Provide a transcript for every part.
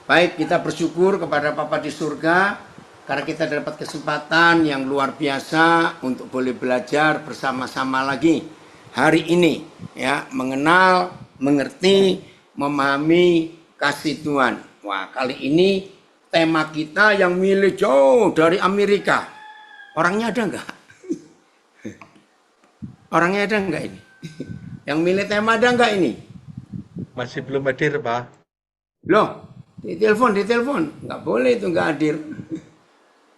Baik, kita bersyukur kepada Bapa di surga karena kita dapat kesempatan yang luar biasa untuk boleh belajar bersama-sama lagi hari ini, ya, mengenal, mengerti, memahami kasih Tuhan. Wah, kali ini tema kita yang milih jauh dari Amerika. Orangnya ada enggak? Orangnya ada enggak ini? Yang milih tema ada enggak ini? Masih belum hadir, Pak. Loh, ditelepon. Nggak boleh itu nggak hadir.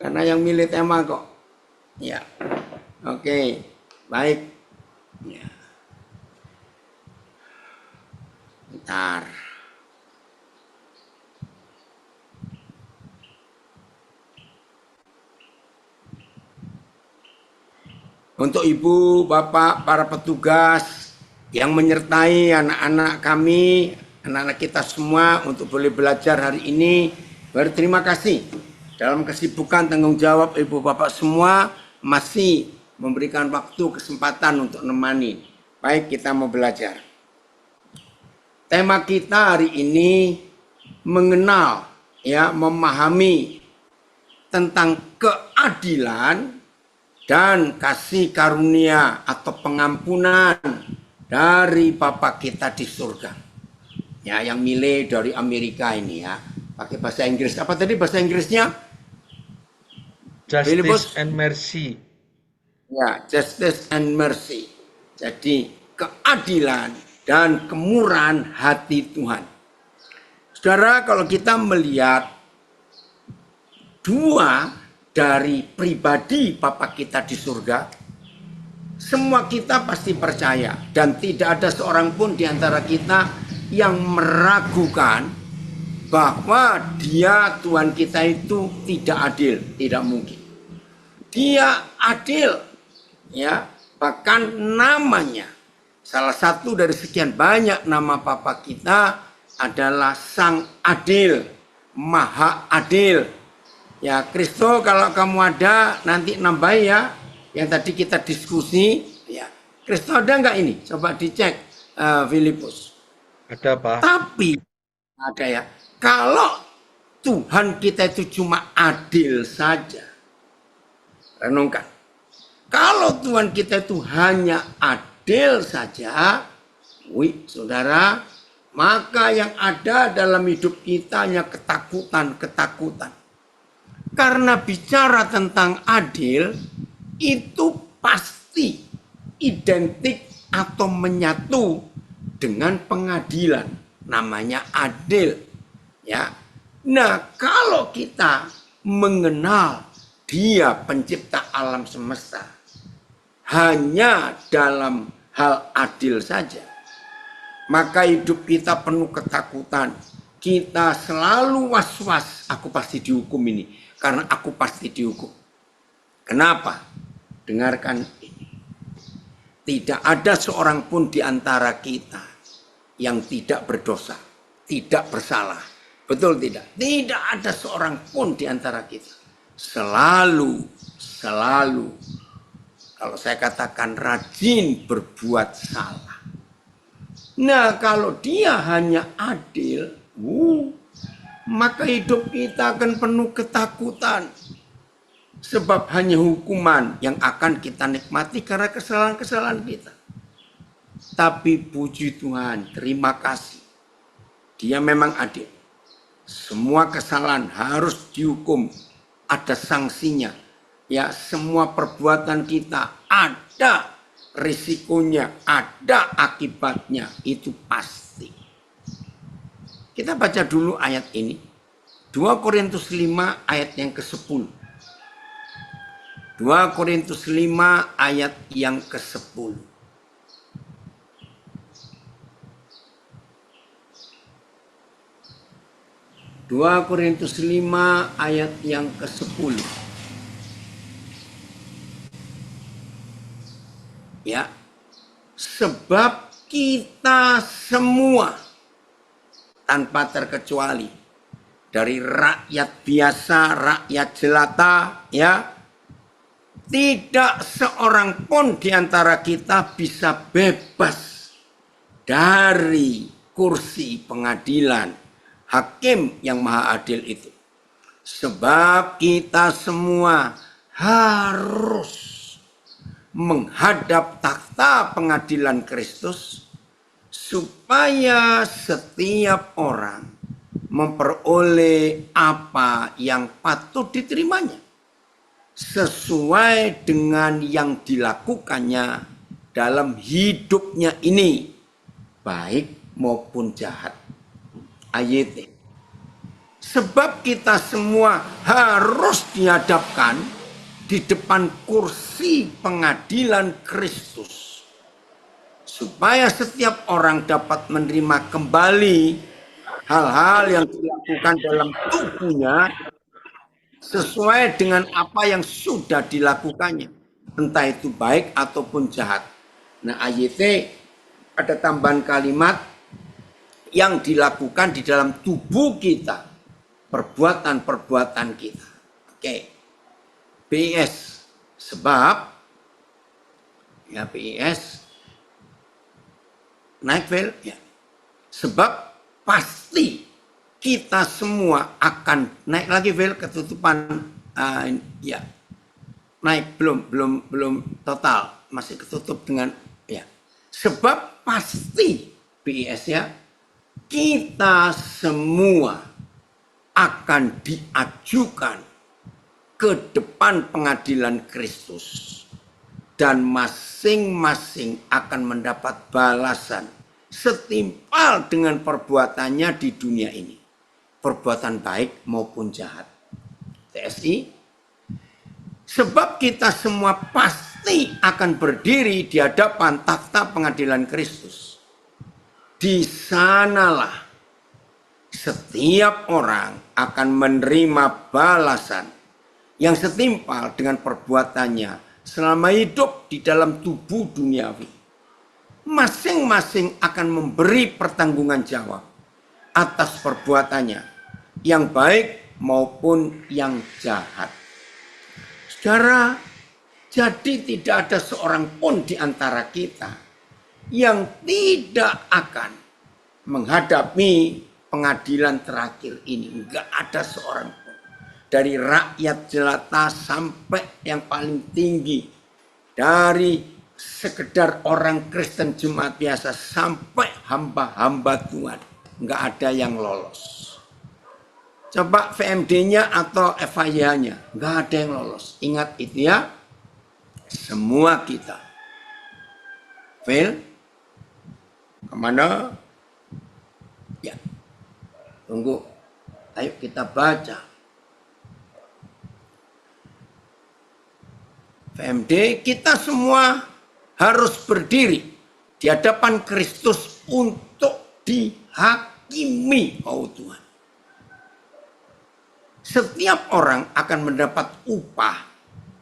Karena yang milih tema kok. Ya, oke, baik. Ya, bentar. Untuk ibu, bapak, para petugas yang menyertai anak-anak kami, anak-anak kita semua untuk boleh belajar hari ini, berterima kasih. Dalam kesibukan tanggung jawab ibu bapak semua masih memberikan waktu kesempatan untuk menemani. Baik, kita mau belajar. Tema kita hari ini mengenal, ya, memahami tentang keadilan dan kasih karunia atau pengampunan dari Bapa kita di surga. Ya, yang milih dari Amerika ini, ya. Pakai bahasa Inggris. Apa tadi bahasa Inggrisnya? Justice and Mercy. Ya, justice and mercy. Jadi keadilan dan kemurahan hati Tuhan. Saudara, kalau kita melihat dua dari pribadi Bapa kita di surga, semua kita pasti percaya dan tidak ada seorang pun di antara kita yang meragukan bahwa dia Tuhan kita itu tidak adil, tidak mungkin. Dia adil, ya, bahkan namanya salah satu dari sekian banyak nama Bapa kita adalah Sang Adil, Maha Adil. Ya, Kristo, kalau kamu ada nanti nambah ya, yang tadi kita diskusi, ya. Kristo ada nggak ini? Coba dicek, Filipus. Ada, Pak. Tapi ada, ya. Kalau Tuhan kita itu cuma adil saja, renungkan. Kalau Tuhan kita itu hanya adil saja, saudara, maka yang ada dalam hidup kita hanya ketakutan. Karena bicara tentang adil, itu pasti identik atau menyatu dengan pengadilan. Namanya adil. Ya. Nah, kalau kita mengenal Dia pencipta alam semesta hanya dalam hal adil saja, maka hidup kita penuh ketakutan. Kita selalu was-was, aku pasti dihukum ini, karena aku pasti dihukum. Kenapa? Dengarkan ini. Tidak ada seorang pun di antara kita yang tidak berdosa, tidak bersalah. Betul tidak? Tidak ada seorang pun di antara kita. Selalu, kalau saya katakan rajin berbuat salah. Nah, kalau dia hanya adil, maka hidup kita akan penuh ketakutan. Sebab hanya hukuman yang akan kita nikmati karena kesalahan-kesalahan kita. Tapi puji Tuhan, terima kasih. Dia memang adil. Semua kesalahan harus dihukum. Ada sanksinya. Ya, semua perbuatan kita ada risikonya, ada akibatnya, itu pasti. Kita baca dulu ayat ini. 2 Korintus 5 ayat yang ke-10. 2 Korintus 5 ayat yang ke-10. Dua Korintus 5 ayat yang ke-10. Ya. Sebab kita semua tanpa terkecuali, dari rakyat biasa, rakyat jelata, ya, tidak seorang pun di antara kita bisa bebas dari kursi pengadilan hakim yang maha adil itu. Sebab kita semua harus menghadap takhta pengadilan Kristus supaya setiap orang memperoleh apa yang patut diterimanya sesuai dengan yang dilakukannya dalam hidupnya ini, baik maupun jahat. Ayat. Sebab kita semua harus dihadapkan di depan kursi pengadilan Kristus, supaya setiap orang dapat menerima kembali hal-hal yang dilakukan dalam tubuhnya sesuai dengan apa yang sudah dilakukannya, entah itu baik ataupun jahat. Nah, ayat ada tambahan kalimat yang dilakukan di dalam tubuh kita, perbuatan-perbuatan kita. Oke. PIS, sebab ya PIS naik Vel ya. Sebab pasti kita semua akan naik lagi Vel, ketutupan ya. Naik belum total, masih ketutup dengan ya. Sebab pasti PIS ya, kita semua akan diajukan ke depan pengadilan Kristus dan masing-masing akan mendapat balasan setimpal dengan perbuatannya di dunia ini, perbuatan baik maupun jahat. TSI, sebab kita semua pasti akan berdiri di hadapan takhta pengadilan Kristus. Di sanalah setiap orang akan menerima balasan yang setimpal dengan perbuatannya selama hidup di dalam tubuh duniawi. Masing-masing akan memberi pertanggungan jawab atas perbuatannya, yang baik maupun yang jahat. Saudara, jadi tidak ada seorang pun di antara kita yang tidak akan menghadapi pengadilan terakhir ini. Enggak ada seorang pun. Dari rakyat jelata sampai yang paling tinggi, dari sekedar orang Kristen jemaat biasa sampai hamba-hamba Tuhan, nggak ada yang lolos. Coba VMD-nya atau FIH-nya, nggak ada yang lolos. Ingat itu ya, semua kita fail. Kemana? Ya, tunggu. Ayo kita baca. VMD, kita semua harus berdiri di hadapan Kristus untuk dihakimi, oh Tuhan. Setiap orang akan mendapat upah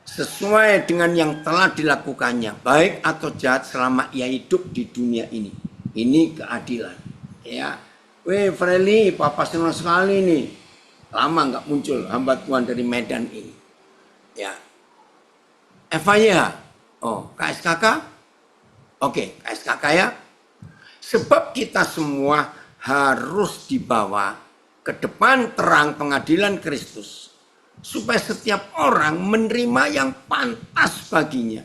sesuai dengan yang telah dilakukannya, baik atau jahat selama ia hidup di dunia ini. Ini keadilan. Ya, Freli, Papa senang sekali nih. Lama nggak muncul hamba Tuhan dari Medan ini. Ya. FIH, oh KSKK, oke KSKK ya. Sebab kita semua harus dibawa ke depan terang pengadilan Kristus, supaya setiap orang menerima yang pantas baginya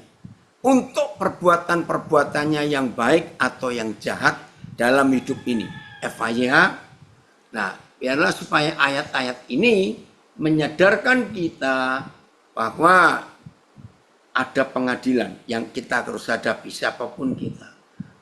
untuk perbuatan-perbuatannya yang baik atau yang jahat dalam hidup ini. FIH, nah biarlah supaya ayat-ayat ini menyadarkan kita bahwa ada pengadilan yang kita harus hadapi, siapapun kita.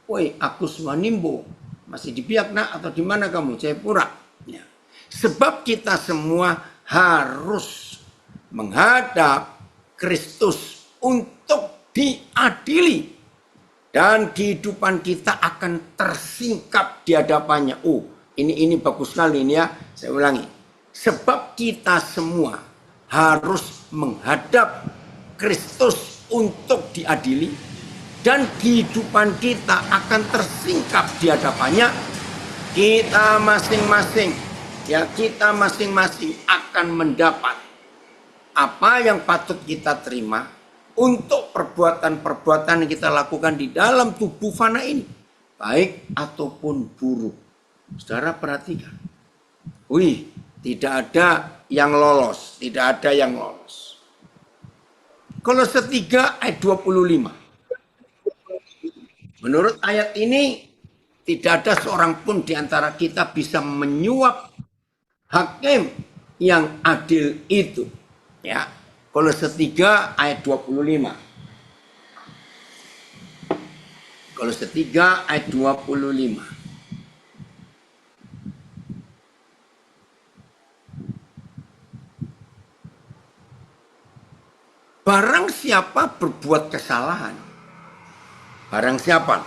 Woi, aku Swanimbo, masih di Biakna atau di mana kamu? Jayapura. Ya. Sebab kita semua harus menghadap Kristus untuk diadili, dan kehidupan kita akan tersingkap di hadapannya. Oh, ini bagus sekali ini ya. Saya ulangi. Sebab kita semua harus menghadap Kristus untuk diadili, dan kehidupan kita akan tersingkap di hadapannya. Kita masing-masing akan mendapat apa yang patut kita terima untuk perbuatan-perbuatan yang kita lakukan di dalam tubuh fana ini, baik ataupun buruk. Saudara perhatikan. Wih, tidak ada yang lolos. Tidak ada yang lolos. Kolose 3 ayat 25. Menurut ayat ini, tidak ada seorang pun di antara kita bisa menyuap hakim yang adil itu. Ya. Kolose 3 ayat 25. Kolose 3 ayat 25. Barang siapa berbuat kesalahan, barang siapa,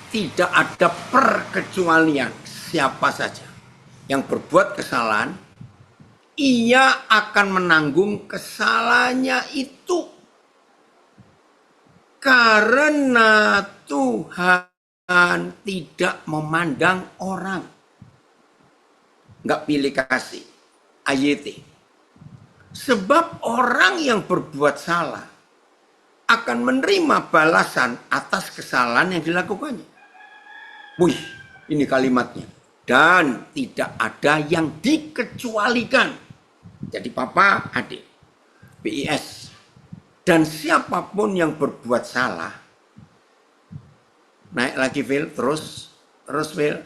tidak ada perkecualian, siapa saja yang berbuat kesalahan, ia akan menanggung kesalahannya itu. Karena Tuhan tidak memandang orang. Nggak pilih kasih. AYT. Sebab orang yang berbuat salah akan menerima balasan atas kesalahan yang dilakukannya. Wih, ini kalimatnya. Dan tidak ada yang dikecualikan. Jadi papa, adik. BIS. Dan siapapun yang berbuat salah. Naik lagi, Phil. Terus, Phil.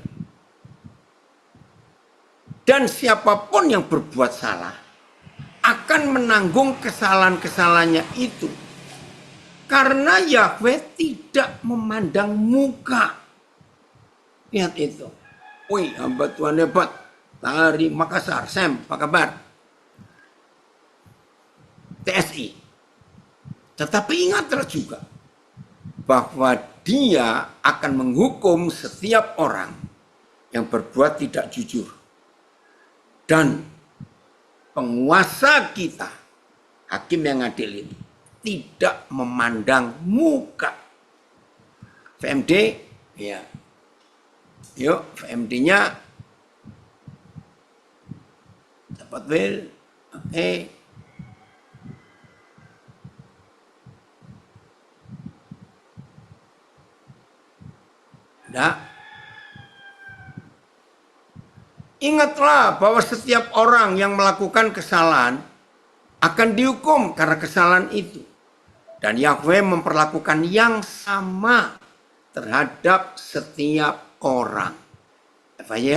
Dan siapapun yang berbuat salah akan menanggung kesalahan-kesalahannya itu. Karena Yahweh tidak memandang muka. Lihat itu. Wih, hamba Tuhan hebat. Dari Makassar. Sam, apa kabar? TSI. Tetapi ingatlah juga bahwa dia akan menghukum setiap orang yang berbuat tidak jujur. Dan penguasa kita, hakim yang adil itu, tidak memandang muka. VMD, ya. Yuk, VMD-nya dapat Will. Oke. Nah, ingatlah bahwa setiap orang yang melakukan kesalahan akan dihukum karena kesalahan itu. Dan Yahweh memperlakukan yang sama terhadap setiap orang. FYI,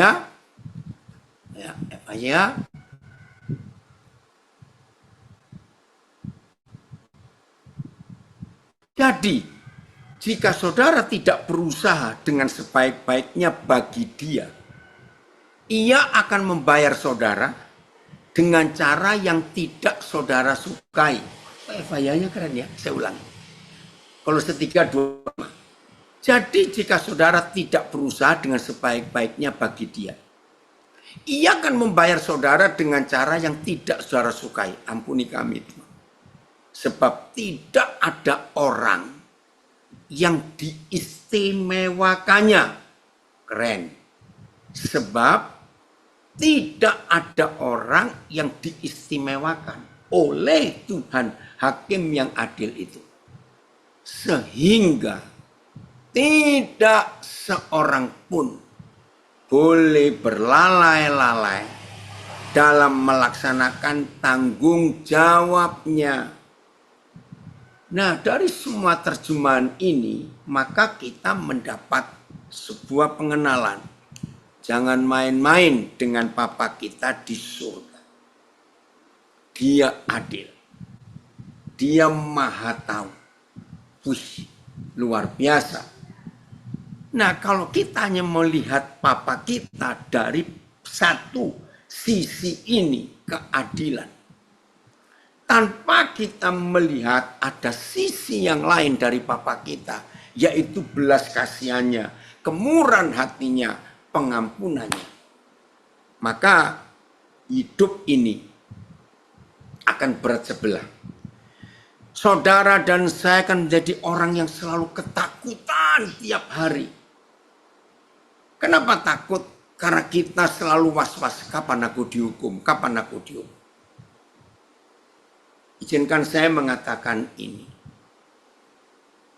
ya, FYI. Jadi, jika saudara tidak berusaha dengan sebaik-baiknya bagi dia, ia akan membayar saudara dengan cara yang tidak saudara sukai. FYI-nya keren ya, saya ulangi. Kalau setiga dua. Jadi jika saudara tidak berusaha dengan sebaik-baiknya bagi dia, ia akan membayar saudara dengan cara yang tidak saudara sukai. Ampuni kami, Tuhan. Sebab tidak ada orang yang diistimewakannya. Keren. Sebab tidak ada orang yang diistimewakan oleh Tuhan hakim yang adil itu. Sehingga tidak seorang pun boleh berlalai-lalai dalam melaksanakan tanggung jawabnya. Nah, dari semua terjemahan ini, maka kita mendapat sebuah pengenalan. Jangan main-main dengan Papa kita di surga. Dia adil. Dia maha tahu. Wih, luar biasa. Nah, kalau kita hanya melihat Papa kita dari satu sisi ini, keadilan. Tanpa kita melihat ada sisi yang lain dari Papa kita, yaitu belas kasihannya, kemurahan hatinya, pengampunannya. Maka hidup ini akan berat sebelah. Saudara dan saya akan menjadi orang yang selalu ketakutan tiap hari. Kenapa takut? Karena kita selalu was-was, kapan aku dihukum, kapan aku dihukum. Izinkan saya mengatakan ini.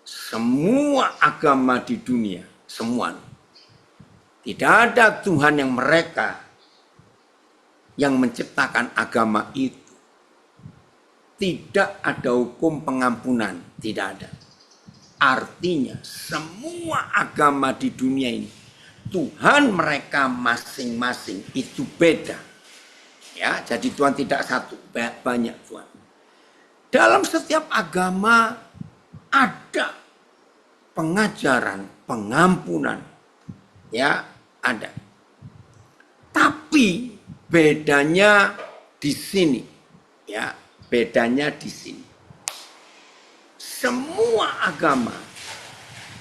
Semua agama di dunia, semua Tidak ada Tuhan yang mereka yang menciptakan agama itu. Tidak ada hukum pengampunan, tidak ada. Artinya semua agama di dunia ini, Tuhan mereka masing-masing itu beda. Ya, jadi Tuhan tidak satu, banyak Tuhan. Dalam setiap agama ada pengajaran, pengampunan. Ya, ada. Tapi bedanya di sini. Ya, bedanya di sini. Semua agama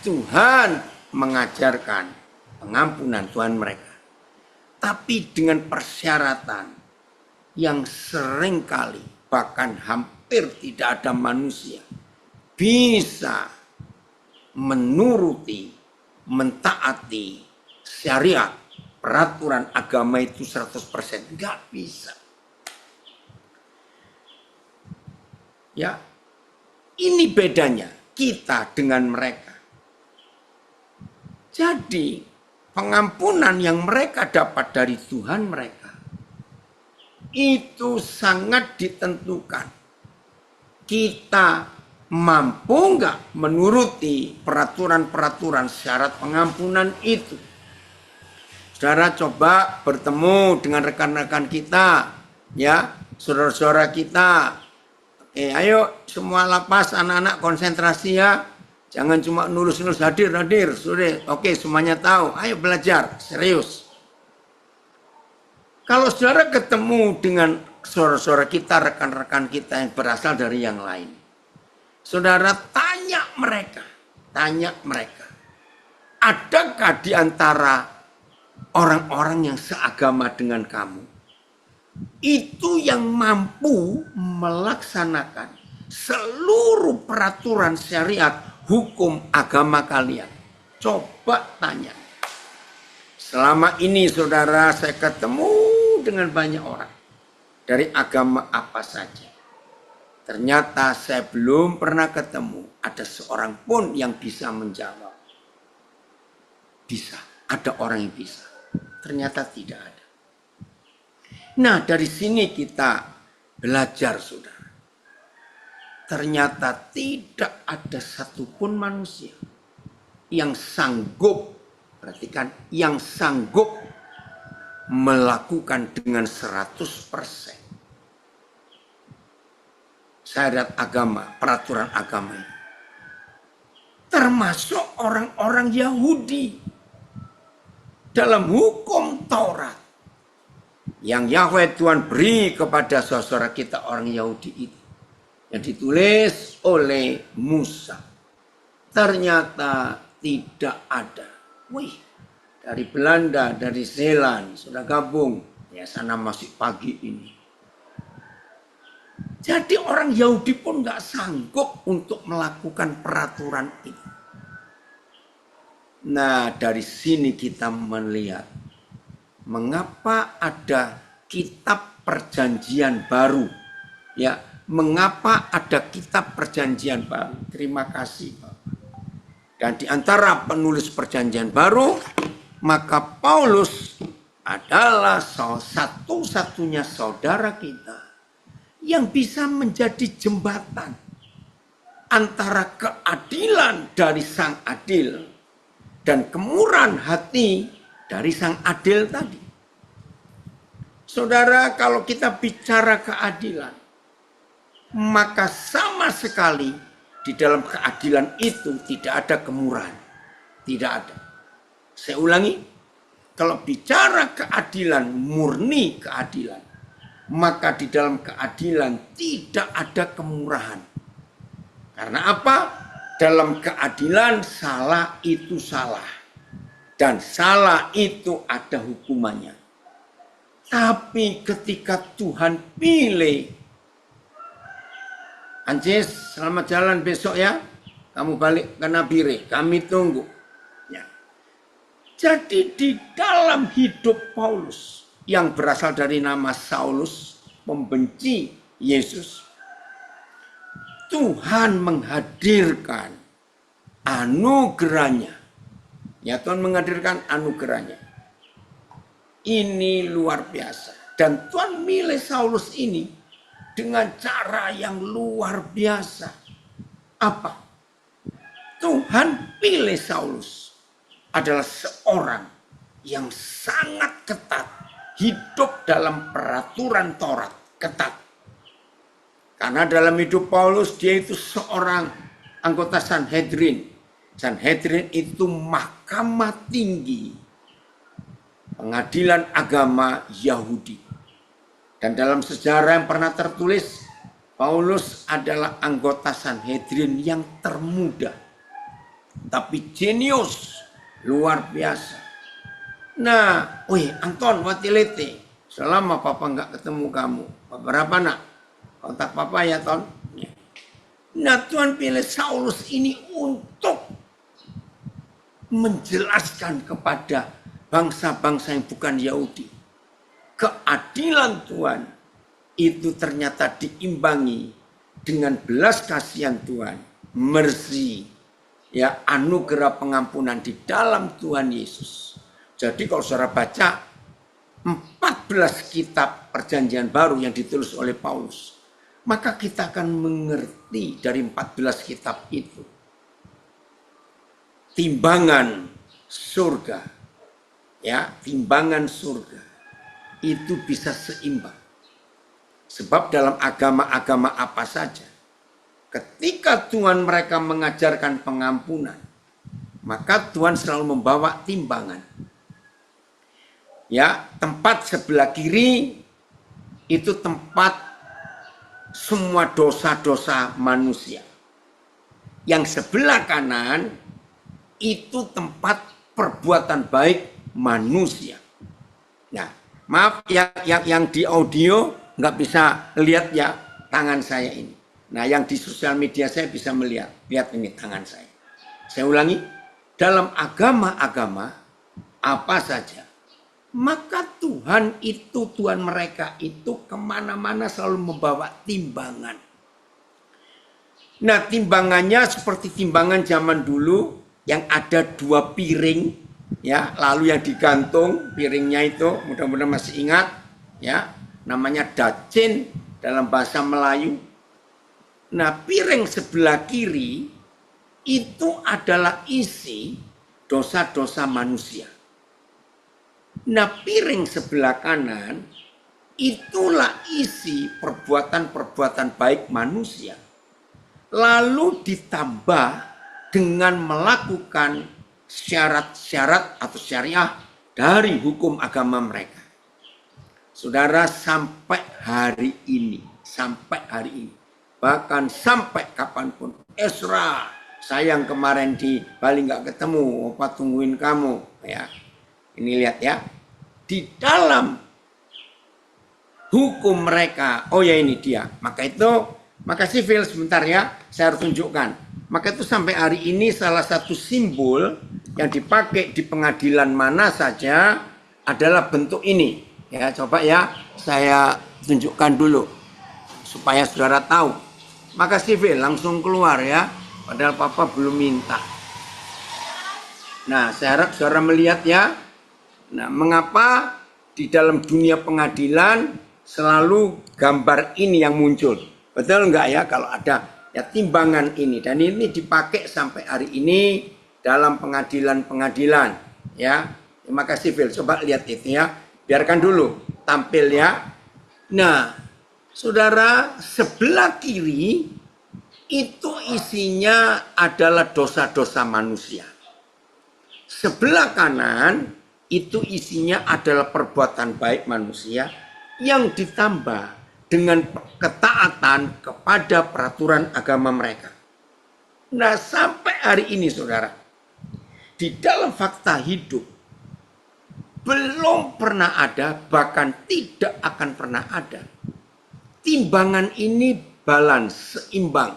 Tuhan mengajarkan pengampunan Tuhan mereka. Tapi dengan persyaratan yang seringkali bahkan hampir tidak ada manusia bisa menuruti, mentaati syariat, peraturan agama itu 100%. Enggak bisa. Ya, ini bedanya kita dengan mereka. Jadi pengampunan yang mereka dapat dari Tuhan mereka itu sangat ditentukan. Kita mampu nggak menuruti peraturan-peraturan syarat pengampunan itu. Saudara coba bertemu dengan rekan-rekan kita, ya, saudara-saudara kita. Ayo semua lapas, anak-anak konsentrasi ya. Jangan cuma nulis-nulis hadir. Sudah, oke, semuanya tahu. Ayo belajar, serius. Kalau saudara ketemu dengan saudara-saudara kita, rekan-rekan kita yang berasal dari yang lain. Saudara tanya mereka. Adakah di antara orang-orang yang seagama dengan kamu itu yang mampu melaksanakan seluruh peraturan syariat hukum agama kalian? Coba tanya. Selama ini saudara saya ketemu dengan banyak orang dari agama apa saja. Ternyata saya belum pernah ketemu ada seorang pun yang bisa menjawab. Bisa, ada orang yang bisa. Ternyata tidak ada. Nah, dari sini kita belajar, saudara. Ternyata tidak ada satupun manusia yang sanggup, perhatikan, yang sanggup melakukan dengan 100% syariat agama, peraturan agama ini. Termasuk orang-orang Yahudi dalam hukum Taurat yang Yahweh Tuhan beri kepada saudara kita orang Yahudi itu, yang ditulis oleh Musa. Ternyata tidak ada. Wih, dari Belanda, dari Zeeland sudah gabung. Ya, sana masih pagi ini. Jadi orang Yahudi pun nggak sanggup untuk melakukan peraturan itu. Nah, dari sini kita melihat mengapa ada kitab perjanjian baru. Ya, mengapa ada kitab perjanjian baru? Terima kasih, Bapak. Dan di antara penulis perjanjian baru, maka Paulus adalah satu-satunya saudara kita yang bisa menjadi jembatan antara keadilan dari Sang Adil dan kemurahan hati dari Sang Adil tadi. Saudara, kalau kita bicara keadilan, maka sama sekali di dalam keadilan itu tidak ada kemurahan. Tidak ada. Saya ulangi, kalau bicara keadilan, murni keadilan, maka di dalam keadilan tidak ada kemurahan. Karena apa? Dalam keadilan salah itu salah. Dan salah itu ada hukumannya. Tapi ketika Tuhan pilih, Ancis, selamat jalan besok ya. Kamu balik ke Nabire, kami tunggu. Ya. Jadi di dalam hidup Paulus yang berasal dari nama Saulus, membenci Yesus, Tuhan menghadirkan anugerahnya. Ya, Tuhan menghadirkan anugerahnya. Ini luar biasa. Dan Tuhan milih Saulus ini dengan cara yang luar biasa. Apa? Tuhan pilih Saulus adalah seorang yang sangat ketat. Hidup dalam peraturan Taurat. Ketat. Karena dalam hidup Paulus dia itu seorang anggota Sanhedrin. Sanhedrin itu mahkamah tinggi pengadilan agama Yahudi. Dan dalam sejarah yang pernah tertulis, Paulus adalah anggota Sanhedrin yang termuda. Tapi jenius, luar biasa. Nah, Anton Watilete, selama papa nggak ketemu kamu, berapa nak? Kontak papa ya, Ton. Nah, Tuhan pilih Saulus ini untuk menjelaskan kepada bangsa-bangsa yang bukan Yahudi. Keadilan Tuhan itu ternyata diimbangi dengan belas kasihan Tuhan, mercy, ya, anugerah pengampunan di dalam Tuhan Yesus. Jadi kalau saudara baca 14 kitab perjanjian baru yang ditulis oleh Paulus, maka kita akan mengerti dari 14 kitab itu timbangan surga, ya, timbangan surga itu bisa seimbang. Sebab dalam agama-agama apa saja, ketika Tuhan mereka mengajarkan pengampunan, maka Tuhan selalu membawa timbangan. Ya, tempat sebelah kiri itu tempat semua dosa-dosa manusia. Yang sebelah kanan itu tempat perbuatan baik manusia. Nah, maaf yang di audio nggak bisa lihat ya tangan saya ini. Nah, yang di sosial media saya bisa melihat. Lihat ini tangan saya. Saya ulangi, dalam agama-agama apa saja, maka Tuhan mereka itu kemana-mana selalu membawa timbangan. Nah, timbangannya seperti timbangan zaman dulu yang ada 2 piring, ya, lalu yang digantung piringnya itu, mudah-mudahan masih ingat, ya, namanya dacin dalam bahasa Melayu. Nah, piring sebelah kiri itu adalah isi dosa-dosa manusia. Nah, piring sebelah kanan itulah isi perbuatan-perbuatan baik manusia. Lalu ditambah dengan melakukan syarat-syarat atau syariah dari hukum agama mereka. Saudara, sampai hari ini, bahkan sampai kapanpun, Ezra, sayang kemarin di Bali nggak ketemu, Opa tungguin kamu, ya. Ini lihat ya, di dalam hukum mereka, oh ya ini dia. Makasih Phil sebentar ya, saya harus tunjukkan. Maka itu sampai hari ini salah satu simbol yang dipakai di pengadilan mana saja adalah bentuk ini. Ya, coba ya, saya tunjukkan dulu supaya saudara tahu. Makasih Phil, langsung keluar ya, padahal papa belum minta. Nah, saya harap saudara melihat ya. Nah, mengapa di dalam dunia pengadilan selalu gambar ini yang muncul? Betul enggak ya kalau ada ya timbangan ini, dan ini dipakai sampai hari ini dalam pengadilan-pengadilan ya. Terima kasih Phil, coba lihat itu ya. Biarkan dulu tampil ya. Nah, saudara, sebelah kiri itu isinya adalah dosa-dosa manusia. Sebelah kanan itu isinya adalah perbuatan baik manusia yang ditambah dengan ketaatan kepada peraturan agama mereka. Nah, sampai hari ini saudara, di dalam fakta hidup belum pernah ada, bahkan tidak akan pernah ada timbangan ini balance, seimbang,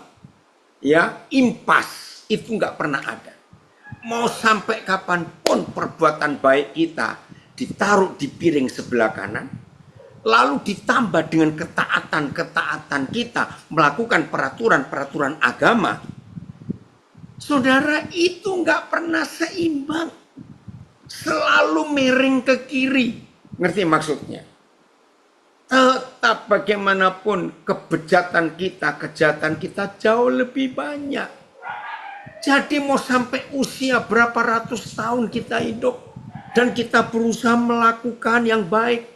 ya, impas, itu nggak pernah ada. Mau sampai kapanpun perbuatan baik kita ditaruh di piring sebelah kanan, lalu ditambah dengan ketaatan-ketaatan kita melakukan peraturan-peraturan agama, saudara, itu nggak pernah seimbang. Selalu miring ke kiri. Ngerti maksudnya? Tetap bagaimanapun kejahatan kita jauh lebih banyak. Jadi mau sampai usia berapa ratus tahun kita hidup dan kita berusaha melakukan yang baik,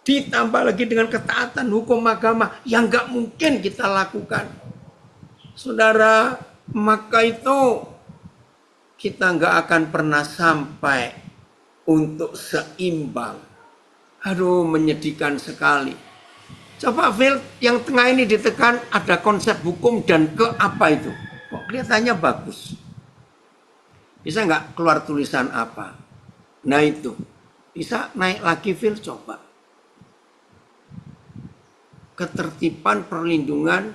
ditambah lagi dengan ketaatan hukum agama yang gak mungkin kita lakukan. Saudara, maka itu kita gak akan pernah sampai untuk seimbang. Aduh, menyedihkan sekali. Coba Phil, yang tengah ini ditekan ada konsep hukum dan ke apa itu? Kok kelihatannya bagus. Bisa nggak keluar tulisan apa? Nah itu. Bisa naik lagi Phil, coba. Ketertiban perlindungan.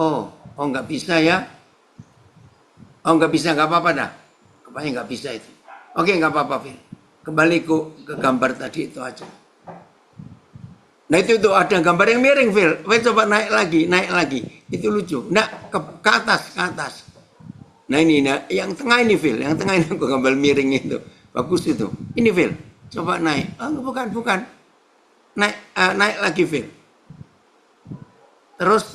Oh nggak bisa ya. Oh nggak bisa, nggak apa-apa dah. Kayaknya nggak bisa itu. Oke, nggak apa-apa Phil. Kembali ke gambar tadi itu aja. Nah itu ada gambar yang miring Phil. Coba naik lagi. Itu lucu. Nah ke atas. Nah ini, yang tengah ini Phil. Yang tengah ini gambar miring itu. Bagus itu. Ini Phil. Coba naik. Oh bukan. Naik lagi Phil. Terus.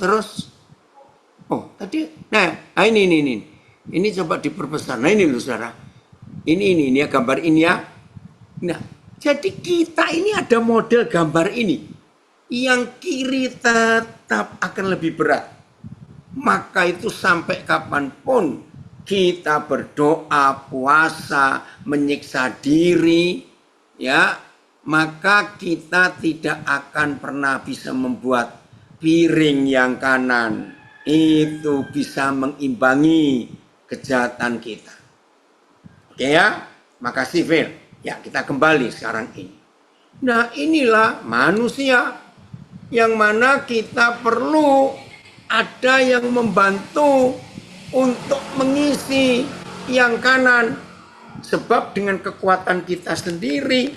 Oh tadi. Nah ini. Ini coba diperbesar. Nah ini loh saudara. Ini ya gambar ini ya. Nah, jadi kita ini ada model gambar ini. Yang kiri tetap akan lebih berat. Maka itu sampai kapanpun kita berdoa, puasa, menyiksa diri, ya, maka kita tidak akan pernah bisa membuat piring yang kanan itu bisa mengimbangi kejahatan kita. Oke ya, makasih Phil. Ya, kita kembali sekarang ini. Nah, inilah manusia yang mana kita perlu ada yang membantu untuk mengisi yang kanan. Sebab dengan kekuatan kita sendiri,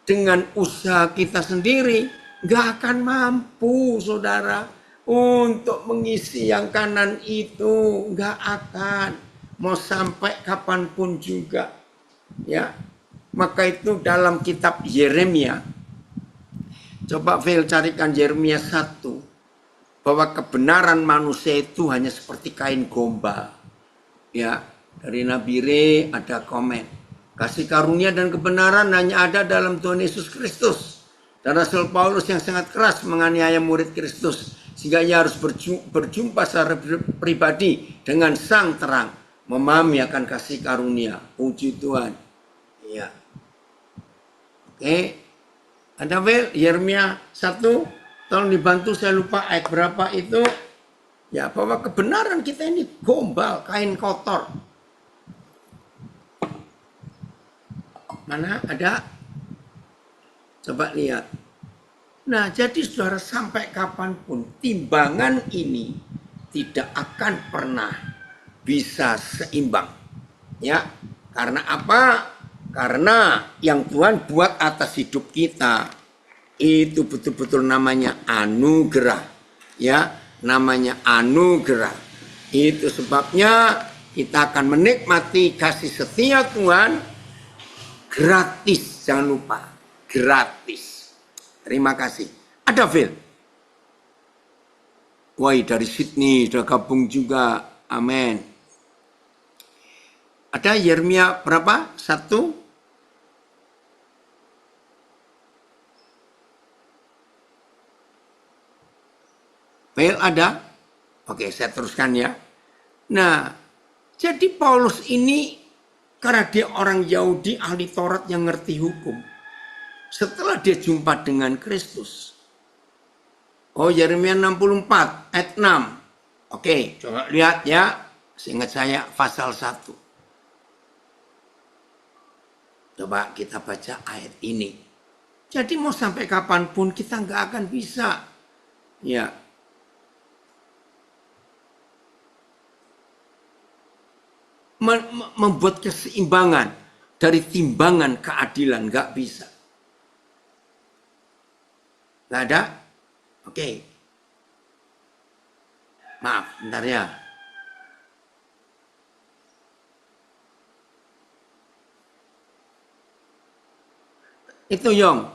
dengan usaha kita sendiri, gak akan mampu, saudara, untuk mengisi yang kanan itu. Gak akan. Mau sampai kapanpun juga. Ya. Maka itu dalam kitab Yeremia. Coba Phil carikan Yeremia 1. Bahwa kebenaran manusia itu hanya seperti kain gombal. Ya, dari Nabi Re ada komen. Kasih karunia dan kebenaran hanya ada dalam Tuhan Yesus Kristus. Dan Rasul Paulus yang sangat keras menganiaya murid Kristus. Sehingga ia harus berjumpa secara pribadi dengan sang terang. Memahami akan kasih karunia. Puji Tuhan. Ya. Oke, ada Phil, Yeremia 1, tolong dibantu, saya lupa ayat berapa itu. Ya, bahwa kebenaran kita ini gombal, kain kotor. Mana ada? Coba lihat. Nah, jadi saudara, sampai kapanpun timbangan ini tidak akan pernah bisa seimbang. Ya, karena apa? Karena yang Tuhan buat atas hidup kita itu betul-betul namanya anugerah. Ya, namanya anugerah. Itu sebabnya kita akan menikmati kasih setia Tuhan gratis. Jangan lupa, gratis. Terima kasih. Ada Phil. Woi, dari Sydney sudah gabung juga. Amin. Ada Yeremia berapa? 1. Phil ada? Oke, saya teruskan ya. Nah, jadi Paulus ini karena dia orang Yahudi ahli Taurat yang ngerti hukum. Setelah dia jumpa dengan Kristus. Oh, Yeremia 64 ayat 6. Oke, coba lihat ya. Seingat saya pasal 1. Coba kita baca ayat ini. Jadi mau sampai kapanpun kita nggak akan bisa. Ya. Membuat keseimbangan dari timbangan keadilan. Nggak bisa. Nggak ada? Oke. Maaf, bentar ya. Itu Yong,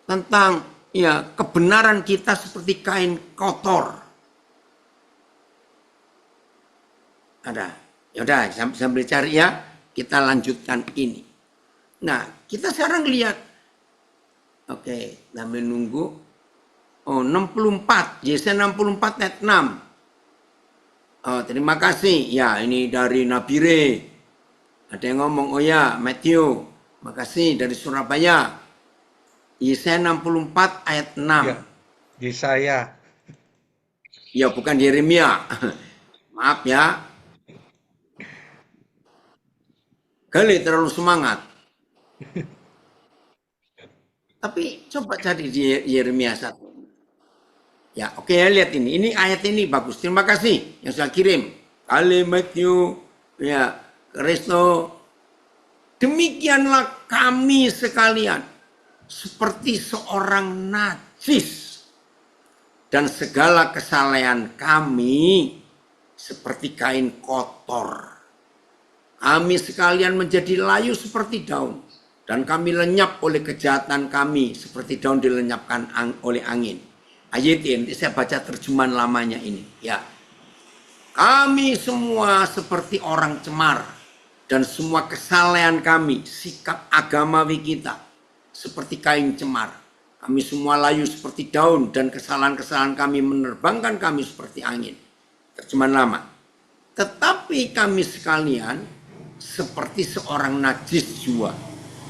tentang ya kebenaran kita seperti kain kotor. Ada. Yaudah, sambil cari ya, kita lanjutkan ini. Nah, kita sekarang lihat. Oke, sambil nunggu. Oh, 64. Yesaya 64 ayat 6. Oh, terima kasih. Ya, ini dari Nabi Re. Ada yang ngomong, oh ya, Matthew. Makasih dari Surabaya. Yesaya 64 ayat 6. Ya, Yesaya. Ya, bukan Yeremia. Maaf ya. Kali terlalu semangat. Tapi coba cari di Yeremia 1. Ya, oke ya, lihat ini. Ini ayat ini bagus. Terima kasih yang saya kirim. Kali Matthew, ya, Kristo. Demikianlah kami sekalian. Seperti seorang najis. Dan segala kesalahan kami seperti kain kotor. Kami sekalian menjadi layu seperti daun. Dan kami lenyap oleh kejahatan kami seperti daun dilenyapkan oleh angin. Ayat ini saya baca terjemahan lamanya ini. Ya, kami semua seperti orang cemar. Dan semua kesalahan kami, sikap agamawi kita seperti kain cemar. Kami semua layu seperti daun dan kesalahan-kesalahan kami menerbangkan kami seperti angin. Terjemahan lama. Tetapi kami sekalian seperti seorang najis jua,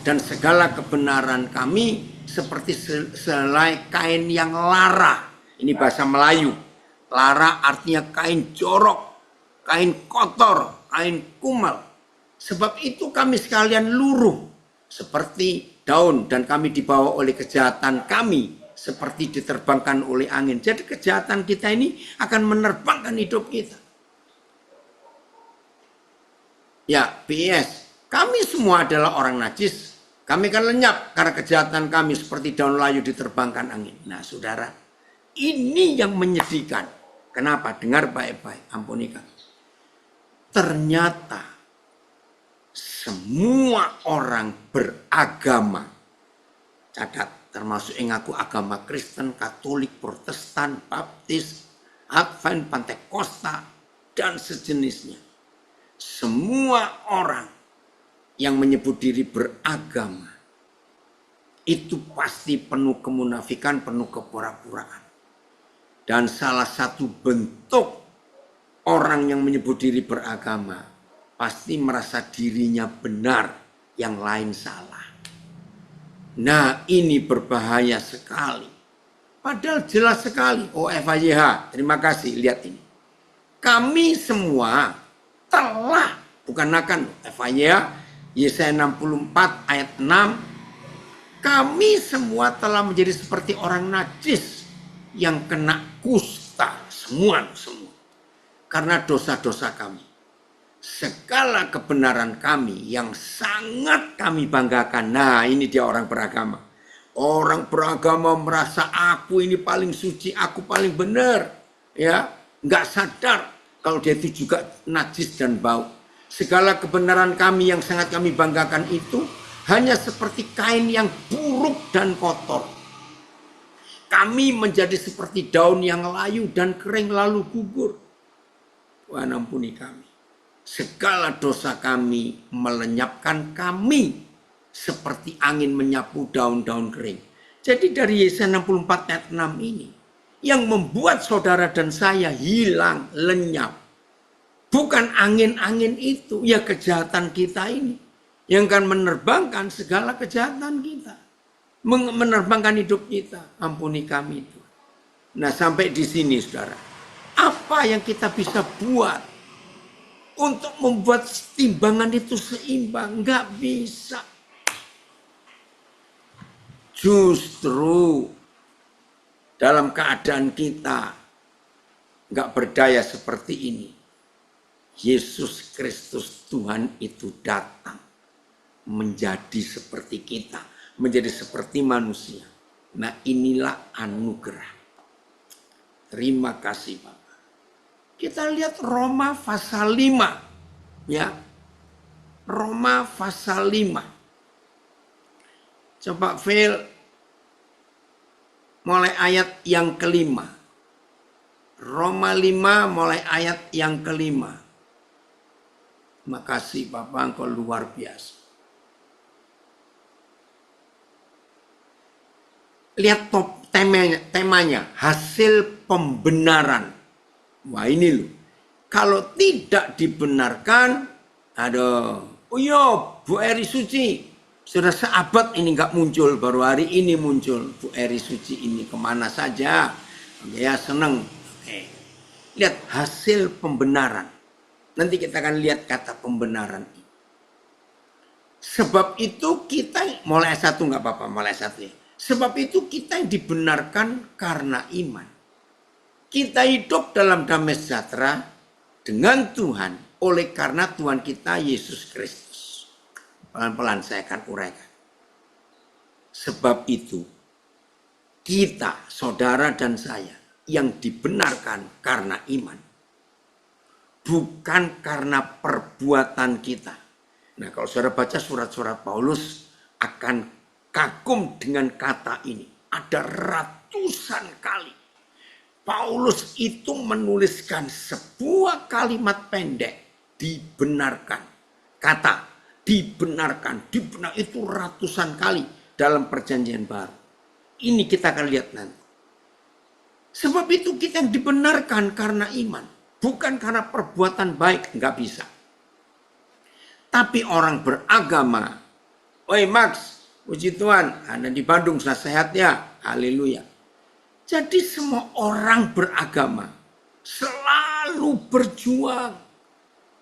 dan segala kebenaran kami seperti selai kain yang lara. Ini bahasa Melayu. Lara artinya kain jorok, kain kotor, kain kumal. Sebab itu kami sekalian luruh seperti daun, dan kami dibawa oleh kejahatan kami seperti diterbangkan oleh angin. Jadi kejahatan kita ini akan menerbangkan hidup kita. Ya, PS. Kami semua adalah orang najis. Kami akan lenyap karena kejahatan kami seperti daun layu diterbangkan angin. Nah, saudara, ini yang menyedihkan. Kenapa? Dengar baik-baik. Ampuni kami. Ternyata semua orang beragama, catat, termasuk yang ngaku agama Kristen, Katolik, Protestan, Baptis, Advent, Pantekosta, dan sejenisnya. Semua orang yang menyebut diri beragama itu pasti penuh kemunafikan, penuh kepura-puraan. Dan salah satu bentuk orang yang menyebut diri beragama pasti merasa dirinya benar, yang lain salah. Nah, ini berbahaya sekali. Padahal jelas sekali. Oh, FAYH, terima kasih, lihat ini. Kami semua telah, bukan akan, FAYH, Yesaya 64 ayat 6, kami semua telah menjadi seperti orang najis yang kena kusta, semua. Karena dosa-dosa kami. Segala kebenaran kami yang sangat kami banggakan. Nah, ini dia orang beragama. Orang beragama merasa aku ini paling suci, aku paling benar. Ya, nggak sadar kalau dia itu juga najis dan bau. Segala kebenaran kami yang sangat kami banggakan itu hanya seperti kain yang buruk dan kotor. Kami menjadi seperti daun yang layu dan kering lalu gugur. Tuhan ampuni kami. Segala dosa kami melenyapkan kami seperti angin menyapu daun-daun kering. Jadi dari Yesaya 64 ayat 6 ini yang membuat saudara dan saya hilang, lenyap. Bukan angin-angin itu, ya kejahatan kita ini yang akan menerbangkan segala kejahatan kita. Menerbangkan hidup kita. Ampuni kami itu. Nah, sampai di sini saudara. Apa yang kita bisa buat untuk membuat timbangan itu seimbang? Nggak bisa. Justru dalam keadaan kita nggak berdaya seperti ini, Yesus Kristus Tuhan itu datang menjadi seperti kita, menjadi seperti manusia. Nah, inilah anugerah. Terima kasih Bapak. Kita lihat Roma pasal 5. Ya. Roma pasal 5. Coba Phil, mulai ayat yang kelima. Roma 5 mulai ayat yang kelima. Makasih Bapak, engkau luar biasa. Lihat top temanya, hasil pembenaran. Wah ini loh, kalau tidak dibenarkan, oh iya Bu Eri Suci, sudah seabad ini nggak muncul, baru hari ini muncul Bu Eri Suci ini, kemana saja, ya seneng. Lihat hasil pembenaran, nanti kita akan lihat kata pembenaran ini. Sebab itu kita, mulai satu nggak apa-apa, mulai satu ya. Sebab itu kita yang dibenarkan karena iman. Kita hidup dalam damai sejahtera dengan Tuhan oleh karena Tuhan kita Yesus Kristus. Pelan-pelan saya akan uraikan. Sebab itu kita, saudara dan saya, yang dibenarkan karena iman. Bukan karena perbuatan kita. Nah kalau saudara baca surat-surat Paulus akan kagum dengan kata ini. Ada ratusan kali Paulus itu menuliskan sebuah kalimat pendek, dibenarkan. Kata dibenarkan itu ratusan kali dalam perjanjian baru. Ini kita akan lihat nanti. Sebab itu kita yang dibenarkan karena iman, bukan karena perbuatan baik, nggak bisa. Tapi orang beragama, oi Max, puji Tuhan, Anda di Bandung sudah sehat ya, haleluya. Jadi semua orang beragama selalu berjuang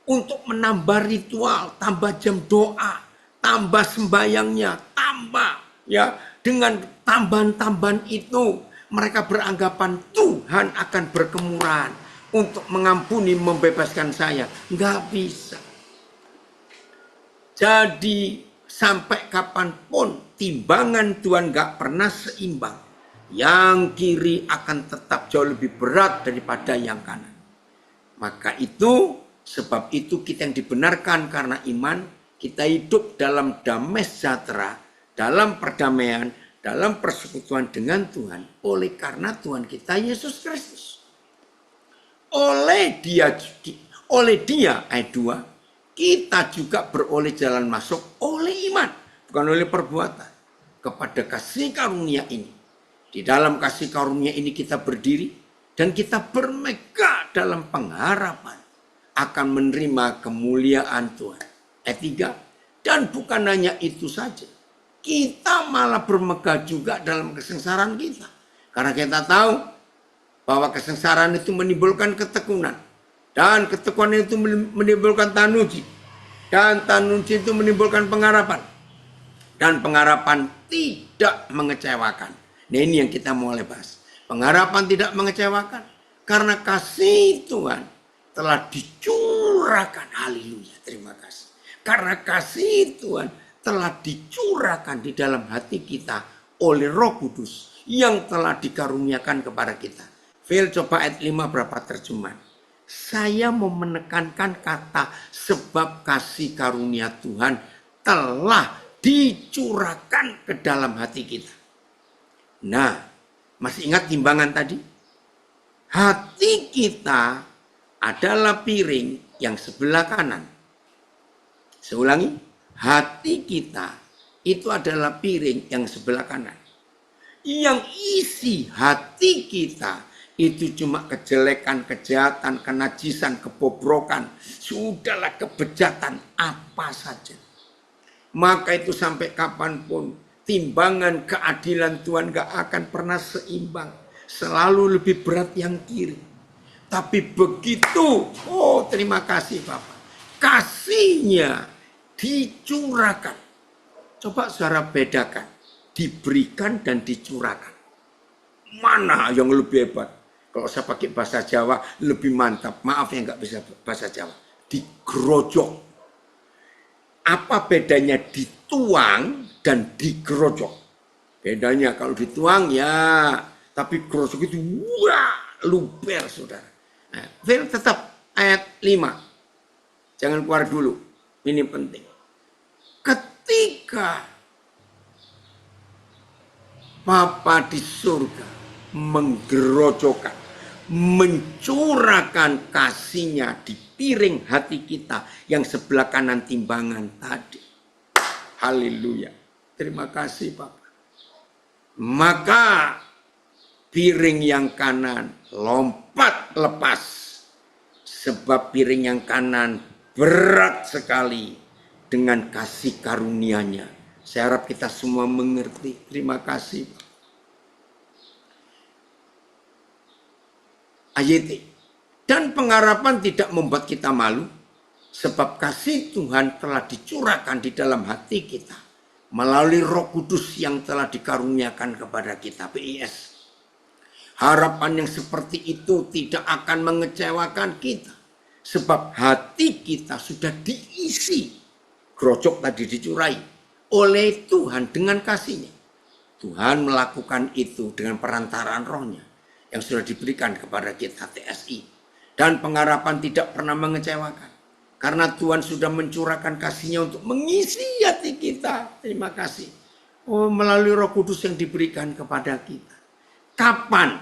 untuk menambah ritual, tambah jam doa, tambah sembayangnya, tambah ya, dengan tambahan-tambahan itu mereka beranggapan Tuhan akan berkemurahan untuk mengampuni, membebaskan saya. Nggak bisa. Jadi sampai kapanpun timbangan Tuhan nggak pernah seimbang. Yang kiri akan tetap jauh lebih berat daripada yang kanan. Maka itu, sebab itu kita yang dibenarkan karena iman, kita hidup dalam damai sejahtera, dalam perdamaian, dalam persekutuan dengan Tuhan, oleh karena Tuhan kita Yesus Kristus. Oleh dia ayat 2, kita juga beroleh jalan masuk oleh iman, bukan oleh perbuatan, kepada kasih karunia ini. Di dalam kasih karunia ini kita berdiri dan kita bermegah dalam pengharapan akan menerima kemuliaan Tuhan. Ayat 3, dan bukan hanya itu saja, kita malah bermegah juga dalam kesengsaraan kita. Karena kita tahu bahwa kesengsaraan itu menimbulkan ketekunan. Dan ketekunan itu menimbulkan tanuji. Dan tanuji itu menimbulkan pengharapan. Dan pengharapan tidak mengecewakan. Nah ini yang kita mulai bahas. Pengharapan tidak mengecewakan. Karena kasih Tuhan telah dicurahkan. Haleluya, terima kasih. Karena kasih Tuhan telah dicurahkan di dalam hati kita oleh Roh Kudus yang telah dikaruniakan kepada kita. Phil, coba ayat 5 berapa terjemahan? Saya mau menekankan kata sebab kasih karunia Tuhan telah dicurahkan ke dalam hati kita. Nah, masih ingat timbangan tadi? Hati kita adalah piring yang sebelah kanan. Saya ulangi, hati kita itu adalah piring yang sebelah kanan. Yang isi hati kita itu cuma kejelekan, kejahatan, kenajisan, kebobrokan. Sudahlah, kebejatan apa saja. Maka itu sampai kapanpun timbangan keadilan Tuhan gak akan pernah seimbang. Selalu lebih berat yang kiri. Tapi begitu, oh terima kasih Bapak. Kasihnya dicurahkan. Coba saudara bedakan. Diberikan dan dicurahkan. Mana yang lebih hebat? Kalau saya pakai bahasa Jawa lebih mantap. Maaf yang gak bisa bahasa Jawa. Digerojok. Apa bedanya dituang dan digerojok? Bedanya kalau dituang ya, tapi gerojok itu wah, luber saudara. Nah, tetap ayat 5. Jangan keluar dulu. Ini penting. Ketika Bapa di surga menggerojokkan, mencurahkan kasih-Nya di piring hati kita yang sebelah kanan timbangan tadi. Haleluya. Terima kasih Bapak. Maka piring yang kanan lompat lepas. Sebab piring yang kanan berat sekali dengan kasih karunia-Nya. Saya harap kita semua mengerti. Terima kasih. Ayat dan pengharapan tidak membuat kita malu, sebab kasih Tuhan telah dicurahkan di dalam hati kita melalui Roh Kudus yang telah dikaruniakan kepada kita. PIS. Harapan yang seperti itu tidak akan mengecewakan kita, sebab hati kita sudah diisi. Grojok tadi dicurahi oleh Tuhan dengan kasih-Nya. Tuhan melakukan itu dengan perantaraan Roh-Nya yang sudah diberikan kepada kita TSI. Dan pengharapan tidak pernah mengecewakan. Karena Tuhan sudah mencurahkan kasih-Nya untuk mengisi hati kita. Terima kasih. Oh, melalui Roh Kudus yang diberikan kepada kita. Kapan